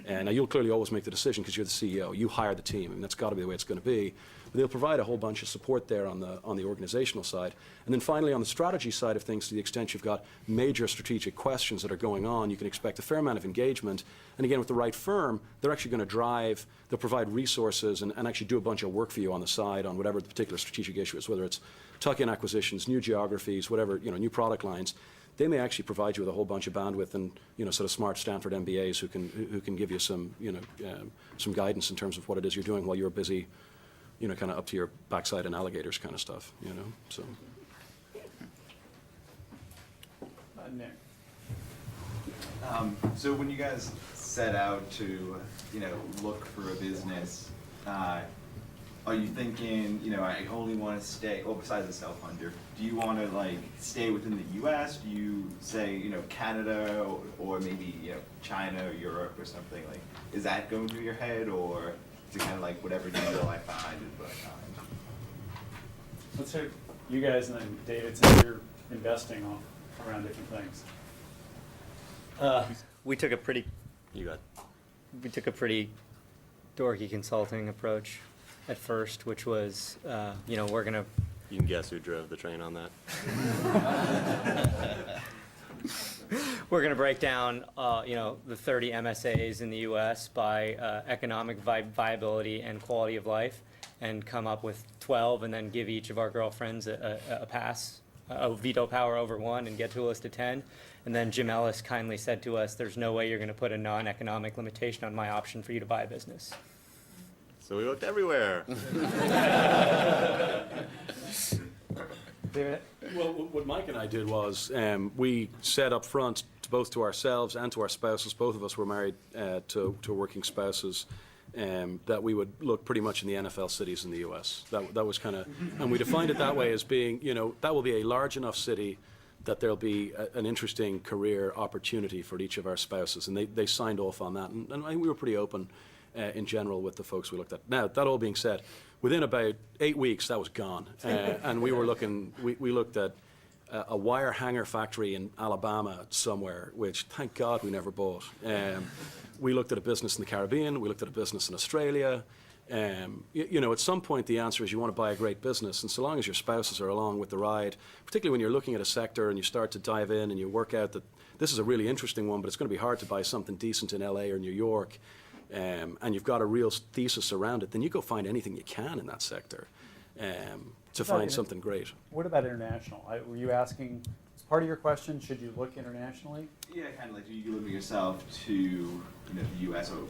And now you'll clearly always make the decision because you're the CEO. You hire the team, and that's got to be the way it's going to be. But they'll provide a whole bunch of support there on the organizational side. And then finally, on the strategy side of things, to the extent you've got major strategic questions that are going on, you can expect a fair amount of engagement. And again, with the right firm, they're actually going to they'll provide resources and actually do a bunch of work for you on the side on whatever the particular strategic issue is, whether it's tuck-in acquisitions, new geographies, whatever, new product lines. They may actually provide you with a whole bunch of bandwidth and sort of smart Stanford MBAs who can give you some some guidance in terms of what it is you're doing while you're busy, kind of up to your backside in alligators kind of stuff. So. Nick. So when you guys set out to look for a business, are you thinking, I only want to stay, besides the self-funder, do you want to stay within the U.S.? Do you say, Canada or maybe, China or Europe or something? Is that going through your head, or is it kind of whatever deal I find is what I find? Let's hear you guys, and then David, since you're investing around different things. We took a pretty dorky consulting approach at first, which was, we're going to... You can guess who drove the train on that. We're going to break down, the 30 MSAs in the U.S. by economic viability and quality of life, and come up with 12, and then give each of our girlfriends a pass, a veto power over one, and get to a list of 10. And then Jim Ellis kindly said to us, there's no way you're going to put a non-economic limitation on my option for you to buy a business. So we looked everywhere. David? Well, what Mike and I did was we said up front, both to ourselves and to our spouses, both of us were married to working spouses, that we would look pretty much in the NFL cities in the U.S. That was kind of, and we defined it that way as being, that will be a large enough city that there'll be an interesting career opportunity for each of our spouses. And they signed off on that. And I think we were pretty open in general with the folks we looked at. Now, that all being said, within about 8 weeks, that was gone. And we were looking, we looked at a wire hanger factory in Alabama somewhere, which thank God we never bought. We looked at a business in the Caribbean. We looked at a business in Australia. At some point, the answer is you want to buy a great business. And so long as your spouses are along with the ride, particularly when you're looking at a sector and you start to dive in and you work out that this is a really interesting one, but it's going to be hard to buy something decent in LA or New York, and you've got a real thesis around it, then you go find anything you can in that sector to find something great. What about international? Were you asking part of your question, should you look internationally? Yeah, kind of like, do you limit yourself to, the U.S. or,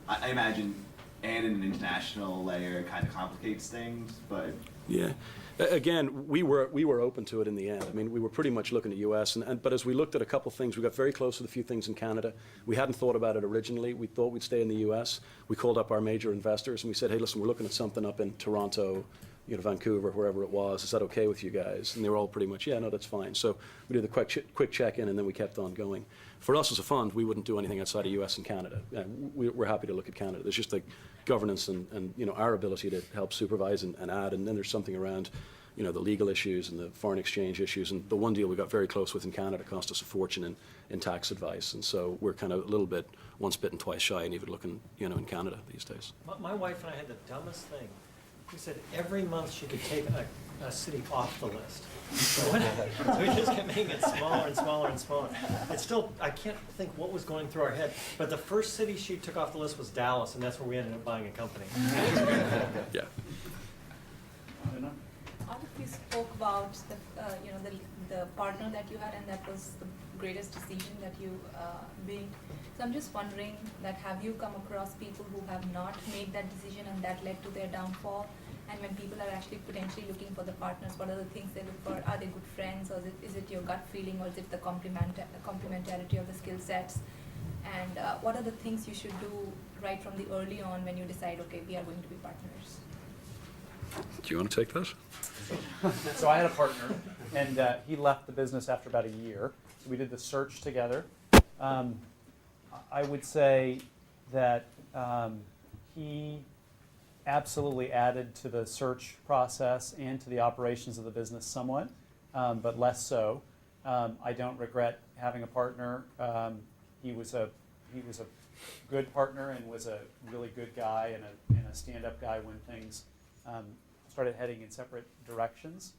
I imagine, and in an international layer kind of complicates things, but. Yeah. Again, we were open to it in the end. I mean, we were pretty much looking at U.S. But as we looked at a couple things, we got very close with a few things in Canada. We hadn't thought about it originally. We thought we'd stay in the U.S. We called up our major investors and we said, hey, listen, we're looking at something up in Toronto, Vancouver, wherever it was. Is that okay with you guys? And they were all pretty much, yeah, no, that's fine. So we did the quick check-in and then we kept on going. For us as a fund, we wouldn't do anything outside of U.S. and Canada. We're happy to look at Canada. There's just like governance and our ability to help supervise and add. And then there's something around the legal issues and the foreign exchange issues. And the one deal we got very close with in Canada cost us a fortune in tax advice. And so we're kind of a little bit once bitten, twice shy, and even looking, in Canada these days. My wife and I had the dumbest thing. We said every month she could take a city off the list. So we just kept making it smaller and smaller and smaller. It's still, I can't think what was going through our head, but the first city she took off the list was Dallas, and that's where we ended up buying a company. Yeah. All of you spoke about the partner that you had, and that was the greatest decision that you made. So I'm just wondering that have you come across people who have not made that decision and that led to their downfall? And when people are actually potentially looking for the partners, what are the things they look for? Are they good friends, or is it your gut feeling, or is it the complementarity of the skill sets? And what are the things you should do right from the early on when you decide, okay, we are going to be partners? Do you want to take that? So I had a partner, and he left the business after about a year. So we did the search together. I would say that he absolutely added to the search process and to the operations of the business somewhat, but less so. I don't regret having a partner. He was a good partner and was a really good guy and a stand-up guy when things started heading in separate directions.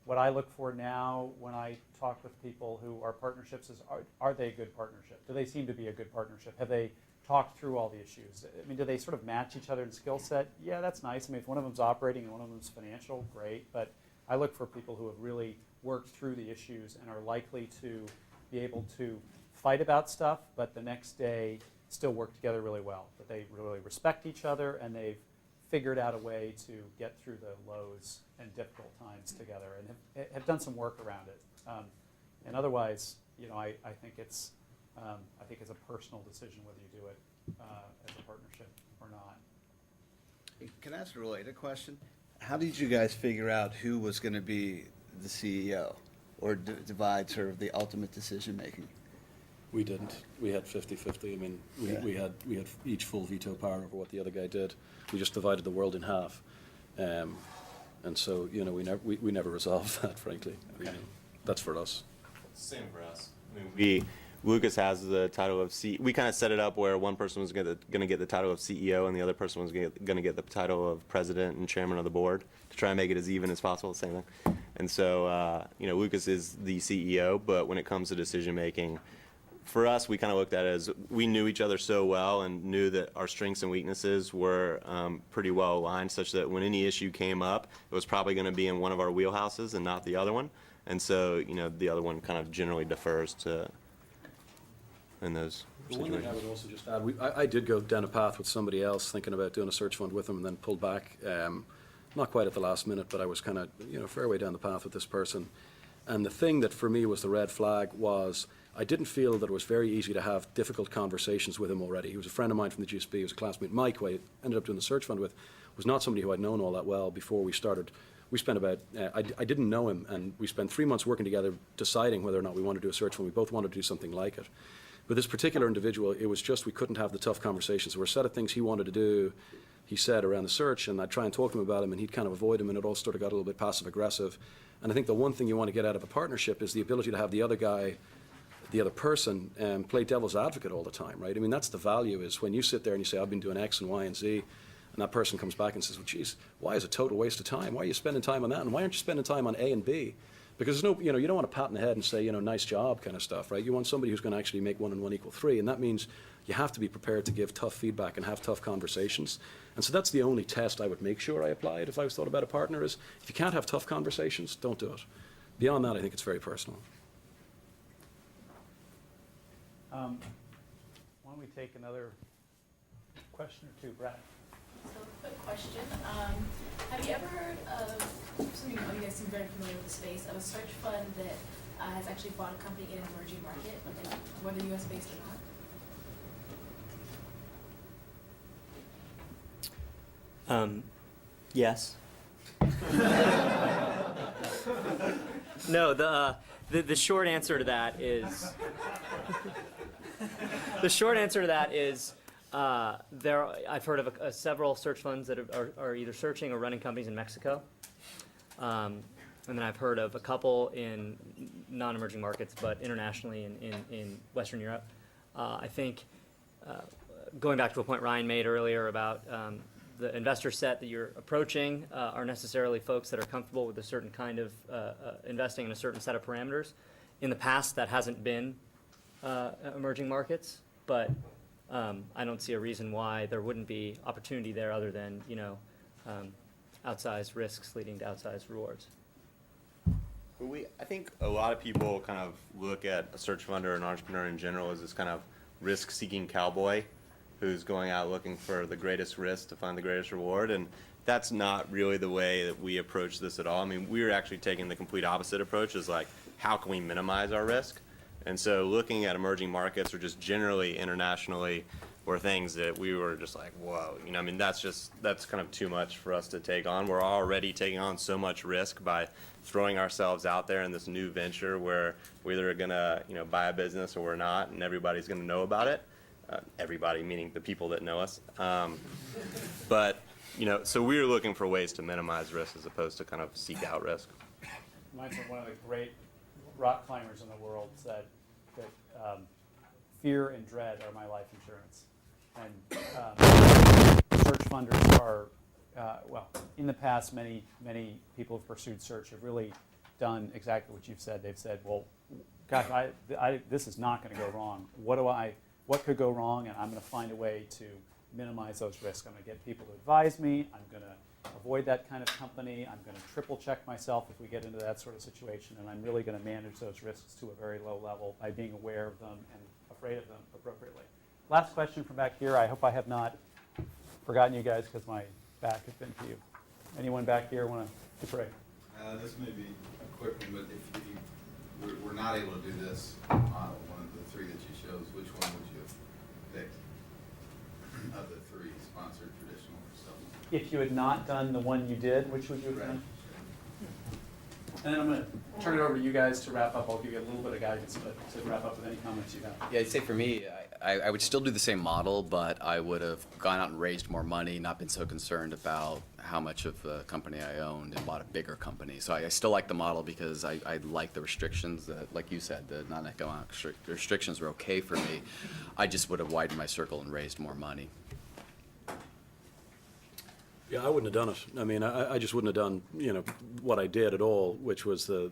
What I look for now when I talk with people who are partnerships is, are they a good partnership? Do they seem to be a good partnership? Have they talked through all the issues? I mean, do they sort of match each other in skill set? Yeah, that's nice. I mean, if one of them's operating and one of them's financial, great. But I look for people who have really worked through the issues and are likely to be able to fight about stuff, but the next day still work together really well. That they really respect each other and they've figured out a way to get through the lows and difficult times together and have done some work around it. And otherwise, I think it's a personal decision whether you do it as a partnership or not. Can I ask a related question? How did you guys figure out who was going to be the CEO or divide sort of the ultimate decision-making? We didn't. We had 50-50. I mean, we had each full veto power over what the other guy did. We just divided the world in half. And so, we never resolved that, frankly. Okay. That's for us. Same for us. I mean, Lucas has the title of we kind of set it up where one person was going to get the title of CEO and the other person was going to get the title of president and chairman of the board to try and make it as even as possible, same thing. And so, Lucas is the CEO, but when it comes to decision making, for us, we kind of looked at it as we knew each other so well and knew that our strengths and weaknesses were pretty well aligned, such that when any issue came up, it was probably going to be in one of our wheelhouses and not the other one. And so, the other one kind of generally defers to in those One thing I situations. would also just add, I did go down a path with somebody else, thinking about doing a search fund with them, and then pulled back. Not quite at the last minute, but I was kind of, a fair way down the path with this person. And the thing that for me was the red flag was I didn't feel that it was very easy to have difficult conversations with him already. He was a friend of mine from the GSB. He was a classmate. Mike, who I ended up doing the search fund with, was not somebody who I'd known all that well before we started. We spent about, I didn't know him, and we spent 3 months working together deciding whether or not we wanted to do a search fund. We both wanted to do something like it. But this particular individual, it was just we couldn't have the tough conversations. There were a set of things he wanted to do, he said, around the search, and I'd try and talk to him about him, and he'd kind of avoid him, and it all sort of got a little bit passive-aggressive. And I think the one thing you want to get out of a partnership is the ability to have the other guy, the other person, play devil's advocate all the time, right? I mean, that's the value, is when you sit there and you say, I've been doing X and Y and Z, and that person comes back and says, well, geez, why is it a total waste of time? Why are you spending time on that? And why aren't you spending time on A and B? Because there's no, you don't want to pat in the head and say, nice job kind of stuff, right? You want somebody who's going to actually make 1 and 1 equal 3, and that means you have to be prepared to give tough feedback and have tough conversations. And so that's the only test I would make sure I applied if I was thought about a partner is, if you can't have tough conversations, don't do it. Beyond that, I think it's very personal. Why don't we take another question or two, Brad? So, quick question. Have you ever heard of, some of you guys seem very familiar with the space, of a search fund that has actually bought a company in an emerging market, whether US based or not? Yes. No, the short answer to that is I've heard of several search funds that are either searching or running companies in Mexico. And then I've heard of a couple in non-emerging markets, but internationally in Western Europe. I think, going back to a point Ryan made earlier about the investor set that you're approaching are necessarily folks that are comfortable with a certain kind of investing in a certain set of parameters. In the past, that hasn't been emerging markets, but I don't see a reason why there wouldn't be opportunity there other than, outsized risks leading to outsized rewards. I think a lot of people kind of look at a search fund or an entrepreneur in general as this kind of risk-seeking cowboy who's going out looking for the greatest risk to find the greatest reward, and that's not really the way that we approach this at all. I mean, we're actually taking the complete opposite approach, is like, how can we minimize our risk? And so looking at emerging markets or just generally internationally were things that we were just like, whoa, I mean, that's kind of too much for us to take on. We're already taking on so much risk by throwing ourselves out there in this new venture where we're either gonna, buy a business or we're not, and everybody's gonna know about it. Everybody, meaning the people that know us. But, so we're looking for ways to minimize risk as opposed to kind of seek out risk. Reminds me of one of the great rock climbers in the world said that fear and dread are my life insurance. And search funders are, in the past, many people who've pursued search have really done exactly what you've said. They've said, well, gosh, this is not going to go wrong. What could go wrong? And I'm going to find a way to minimize those risks. I'm going to get people to advise me. I'm going to avoid that kind of company. I'm going to triple check myself if we get into that sort of situation. And I'm really going to manage those risks to a very low level by being aware of them and afraid of them appropriately. Last question from back here. I hope I have not forgotten you guys because my back has been to you. Anyone back here want to pray? This may be a quick one, but if you were not able to do this model, one of the three that you chose, which one would you have picked of the three, sponsored, traditional, or self? If you had not done the one you did, which would you have done? And then I'm going to turn it over to you guys to wrap up. I'll give you a little bit of guidance, but to wrap up with any comments you have. Yeah, I'd say for me, I would still do the same model, but I would have gone out and raised more money, not been so concerned about how much of the company I owned and bought a bigger company. So I still like the model because I like the restrictions that, like you said, the non-economic restrictions were okay for me. I just would have widened my circle and raised more money. Yeah, I wouldn't have done it. I mean, I just wouldn't have done, what I did at all, which was the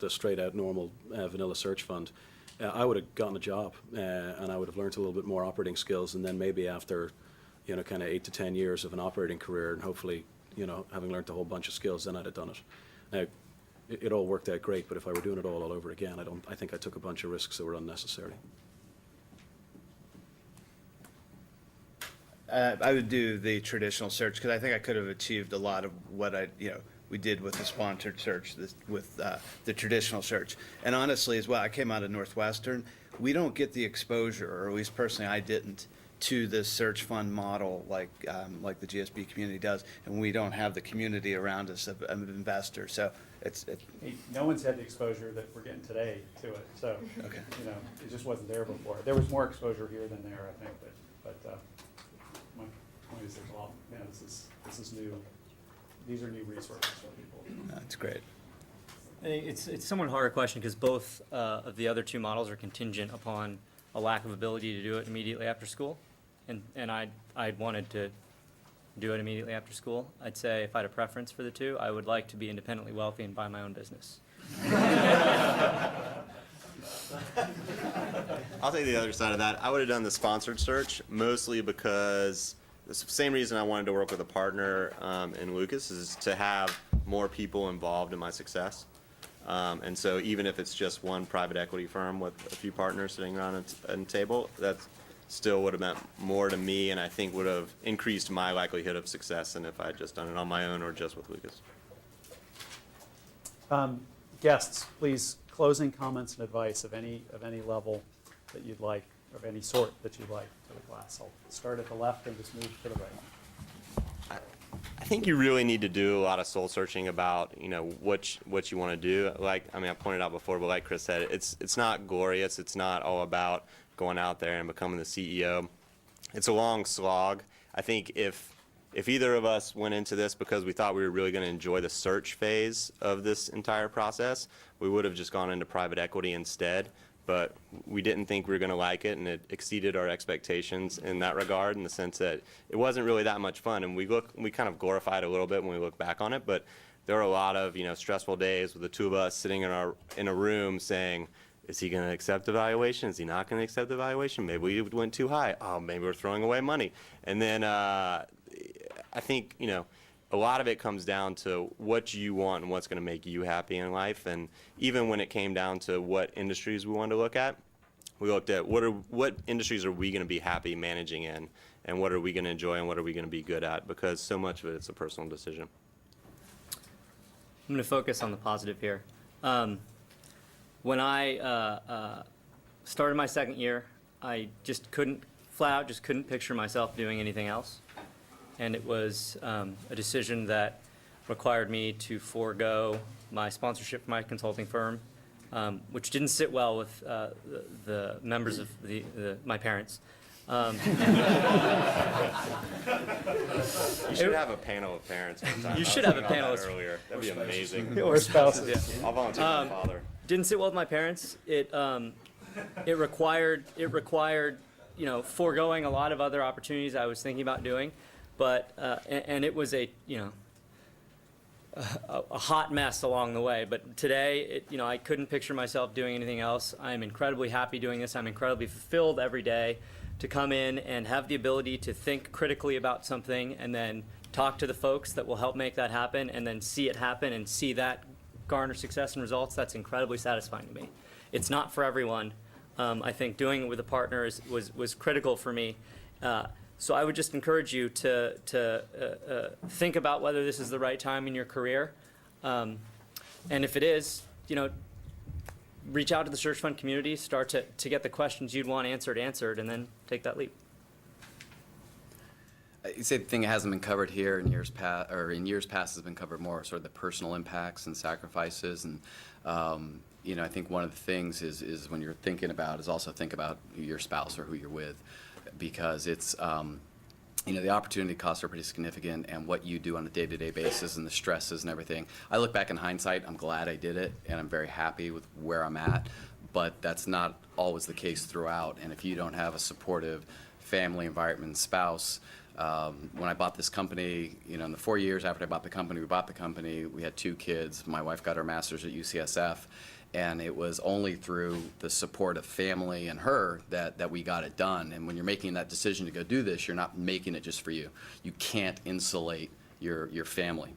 straight out normal vanilla search fund. I would have gotten a job, and I would have learned a little bit more operating skills, and then maybe after, kind of 8 to 10 years of an operating career, and hopefully, having learned a whole bunch of skills, then I'd have done it. Now, it all worked out great, but if I were doing it all over again, I think I took a bunch of risks that were unnecessary. I would do the traditional search because I think I could have achieved a lot of what we did with the sponsored search, with the traditional search. And honestly, as well, I came out of Northwestern. We don't get the exposure, or at least personally, I didn't, to this search fund model like the GSB community does, and we don't have the community around us of investors. So no one's had the exposure that we're getting today to it. So okay. It just wasn't there before. There was more exposure here than there, I think. But my point is, there's a lot. This is new. These are new resources for people. That's great. It's somewhat harder question because both of the other two models are contingent upon a lack of ability to do it immediately after school, and I wanted to do it immediately after school. I'd say if I had a preference for the two, I would like to be independently wealthy and buy my own business. I'll take the other side of that. I would have done the sponsored search mostly because the same reason I wanted to work with a partner in Lucas is to have more people involved in my success. And so even if it's just one private equity firm with a few partners sitting around a table, that still would have meant more to me, and I think would have increased my likelihood of success than if I had just done it on my own or just with Lucas. Guests, please, closing comments and advice of any level that you'd like, of any sort that you'd like to the class. I'll start at the left and just move to the right. I think you really need to do a lot of soul searching about, what you want to do. I pointed out before, but like Chris said, it's not glorious. It's not all about going out there and becoming the CEO. It's a long slog. I think if either of us went into this because we thought we were really going to enjoy the search phase of this entire process, we would have just gone into private equity instead. But we didn't think we were going to like it, and it exceeded our expectations in that regard, in the sense that it wasn't really that much fun. And we kind of glorified it a little bit when we look back on it, but there were a lot of stressful days with the two of us sitting in a room saying, is he going to accept the valuation? Is he not going to accept the valuation? Maybe we went too high. Oh, maybe we're throwing away money. And then I think a lot of it comes down to what you want and what's going to make you happy in life. And even when it came down to what industries we wanted to look at, we looked at what industries are we going to be happy managing in, and what are we going to enjoy and what are we going to be good at, because so much of it is a personal decision. I'm going to focus on the positive here. When I started my second year, I just couldn't picture myself doing anything else. And it was a decision that required me to forego my sponsorship for my consulting firm, which didn't sit well with the members of my parents. You should have a panel of parents one time. You should have a panel of earlier. That'd be amazing. Or spouses. Yeah. I'll volunteer my father. Didn't sit well with my parents. It required foregoing a lot of other opportunities I was thinking about doing. But and it was a hot mess along the way. But today, I couldn't picture myself doing anything else. I'm incredibly happy doing this. I'm incredibly fulfilled every day to come in and have the ability to think critically about something, and then talk to the folks that will help make that happen, and then see it happen and see that garner success and results. That's incredibly satisfying to me. It's not for everyone. I think doing it with a partner was critical for me. So I would just encourage you to think about whether this is the right time in your career. And if it is, reach out to the search fund community, start to get the questions you'd want answered, and then take that leap. I'd say the thing that hasn't been covered here in years past has been covered more, sort of the personal impacts and sacrifices. And I think one of the things is when you're thinking about, is also think about your spouse or who you're with. Because it's, the opportunity costs are pretty significant, and what you do on a day-to-day basis and the stresses and everything. I look back in hindsight, I'm glad I did it, and I'm very happy with where I'm at, but that's not always the case throughout. And if you don't have a supportive family environment and spouse, when I bought this company, in the 4 years after I bought the company, we had 2 kids. My wife got her master's at UCSF. And it was only through the support of family and her that we got it done. And when you're making that decision to go do this, you're not making it just for you. You can't insulate your family.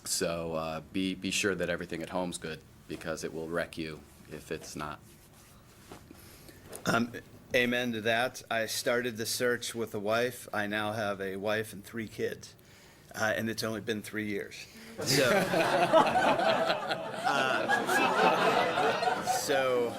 So be sure that everything at home's good, because it will wreck you if it's not. Amen to that. I started the search with a wife. I now have a wife and 3 kids. And it's only been 3 years. So,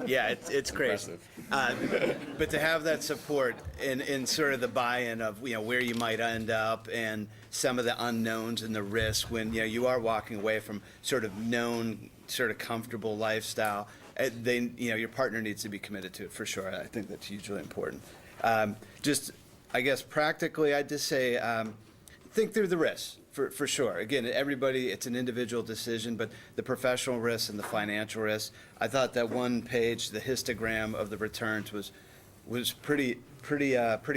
yeah, it's crazy. But to have that support in sort of the buy-in of where you might end up, and some of the unknowns and the risk when you are walking away from sort of known, sort of comfortable lifestyle, your partner needs to be committed to it for sure. I think that's hugely important. Just, I guess practically, I'd just say think through the risks. For sure. Again, everybody, it's an individual decision, but the professional risks and the financial risks, I thought that one page, the histogram of the returns was pretty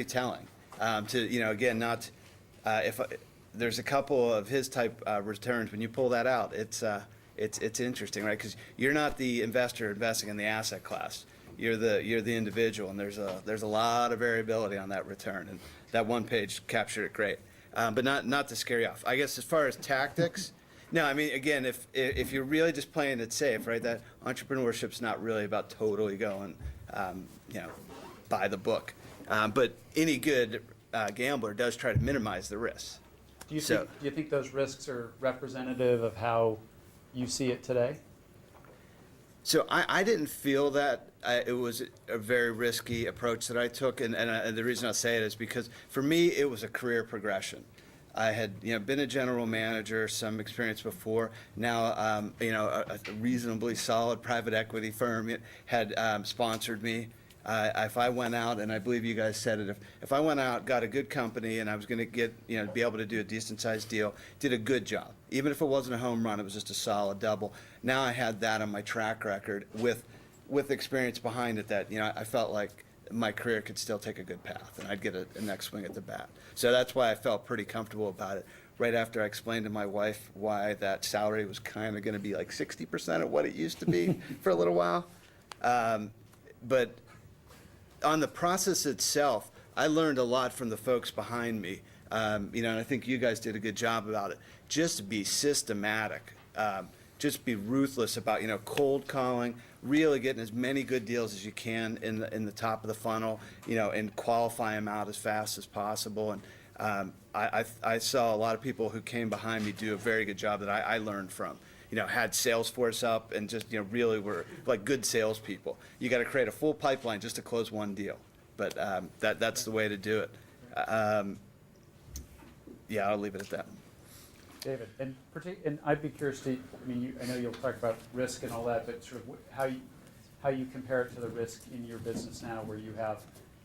telling. Again, not if there's a couple of his type returns, when you pull that out, it's interesting, right? Because you're not the investor investing in the asset class. You're the individual, and there's a lot of variability on that return, and that one page captured it great. But not to scare you off. I guess as far as tactics, No, I mean, again, if you're really just playing it safe, right, that entrepreneurship's not really about totally going, you know, by the book. But any good gambler does try to minimize the risks. Do you So- think, do you think those risks are representative of how you see it today? So I didn't feel that it was a very risky approach that I took, and the reason I say it is because for me it was a career progression. I had, you know, been a general manager, some experience before. Now, you know, a reasonably solid private equity firm had sponsored me. If I went out, and I believe you guys said it, if I went out, got a good company, and I was going to get, you know, be able to do a decent sized deal, did a good job. Even if it wasn't a home run, it was just a solid double. Now I had that on my track record with experience behind it that, you know, I felt like my career could still take a good path, and I'd get a next swing at the bat. So that's why I felt pretty comfortable about it. Right after I explained to my wife why that salary was kind of going to be like 60% of what it used to be for a little while. But on the process itself, I learned a lot from the folks behind me. You know, and I think you guys did a good job about it. Just be systematic. Just be ruthless about, you know, cold calling, really getting as many good deals as you can in the top of the funnel, you know, and qualify them out as fast as possible. And I saw a lot of people who came behind me do a very good job that I learned from. You know, had Salesforce up and just, you know, really were like good salespeople. You got to create a full pipeline just to close one deal. But that's the way to do it. Yeah, I'll leave it at that. David, and I'd be curious to, I mean, I know you'll talk about risk and all that, but sort of how you compare it to the risk in your business now, where you have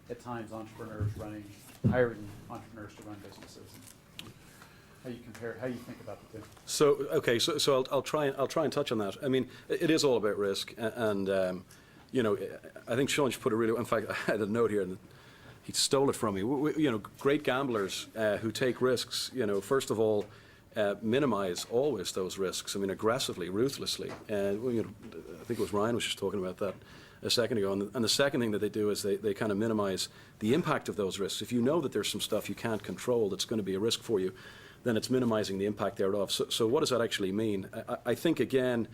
at times entrepreneurs hiring entrepreneurs to run businesses. How you compare, how you think about the two. So okay, so I'll try and touch on that. I mean, it is all about risk, and you know, I think Sean just put it really. In fact, I had a note here, and he stole it from me. You know, great gamblers who take risks. You know, first of all, minimize always those risks. I mean, aggressively, ruthlessly. And you know, I think it was Ryan was just talking about that a second ago. And the second thing that they do is they kind of minimize the impact of those risks. If you know that there's some stuff you can't control that's going to be a risk for you, then it's minimizing the impact thereof. So what does that actually mean? I think, again,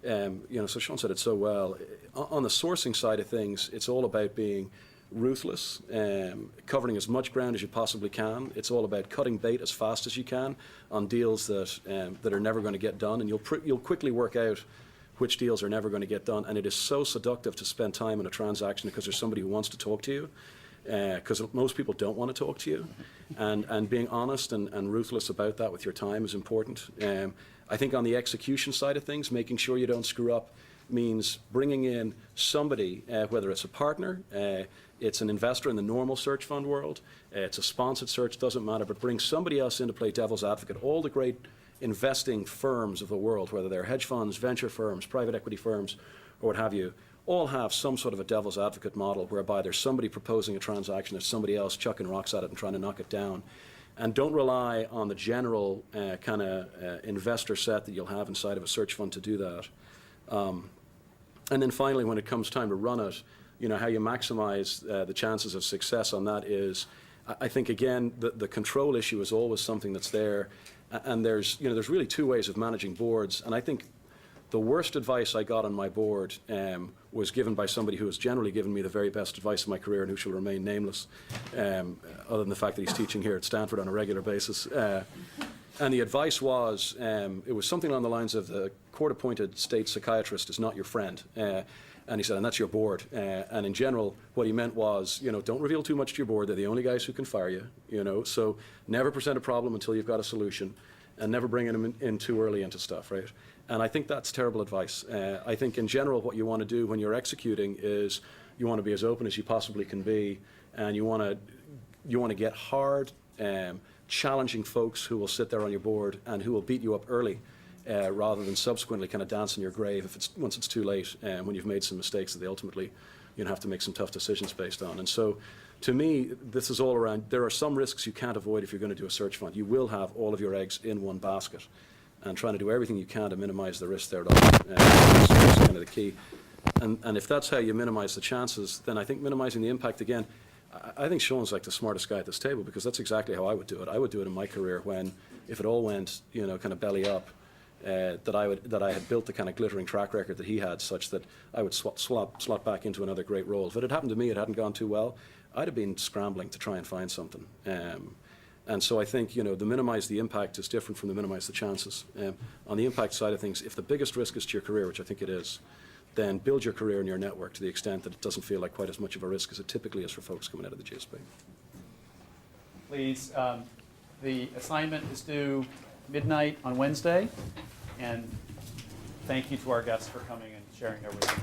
you know, so Sean said it so well. On the sourcing side of things, it's all about being ruthless, covering as much ground as you possibly can. It's all about cutting bait as fast as you can on deals that are never going to get done, and you'll quickly work out which deals are never going to get done. And it is so seductive to spend time in a transaction because there's somebody who wants to talk to you, because most people don't want to talk to you. And being honest and ruthless about that with your time is important. I think on the execution side of things, making sure you don't screw up means bringing in somebody, whether it's a partner, it's an investor in the normal search fund world, it's a sponsored search, doesn't matter, but bring somebody else in to play devil's advocate. All the great investing firms of the world, whether they're hedge funds, venture firms, private equity firms, or what have you, all have some sort of a devil's advocate model whereby there's somebody proposing a transaction, there's somebody else chucking rocks at it and trying to knock it down. And don't rely on the general kind of investor set that you'll have inside of a search fund to do that. And then finally, when it comes time to run it, you know, how you maximize the chances of success on that is, I think, again, the control issue is always something that's there. And there's really two ways of managing boards. And I think the worst advice I got on my board was given by somebody who has generally given me the very best advice of my career and who shall remain nameless, other than the fact that he's teaching here at Stanford on a regular basis. And the advice was, it was something along the lines of the court-appointed state psychiatrist is not your friend. And he said, and that's your board. And in general, what he meant was, you know, don't reveal too much to your board. They're the only guys who can fire you, you know. So never present a problem until you've got a solution, and never bring them in too early into stuff, right? And I think that's terrible advice. I think in general what you want to do when you're executing is you want to be as open as you possibly can be, and you want to get hard, challenging folks who will sit there on your board and who will beat you up early, rather than subsequently kind of dance in your grave once it's too late, when you've made some mistakes that they ultimately have to make some tough decisions based on. And so, to me, this is all around. There are some risks you can't avoid if you're going to do a search fund. You will have all of your eggs in one basket, and trying to do everything you can to minimize the risk thereof is kind of the key. And if that's how you minimize the chances, then I think minimizing the impact, again, I think Sean's like the smartest guy at this table, because that's exactly how I would do it. I would do it in my career when, if it all went, kind of belly up, that I had built the kind of glittering track record that he had, such that I would slot back into another great role. If it had happened to me, it hadn't gone too well, I'd have been scrambling to try and find something. And so I think, you know, the minimize the impact is different from the minimize the chances. On the impact side of things, if the biggest risk is to your career, which I think it is, then build your career and your network to the extent that it doesn't feel like quite as much of a risk as it typically is for folks coming out of the GSB. Please, the assignment is due midnight on Wednesday, and thank you to our guests for coming and sharing their wisdom.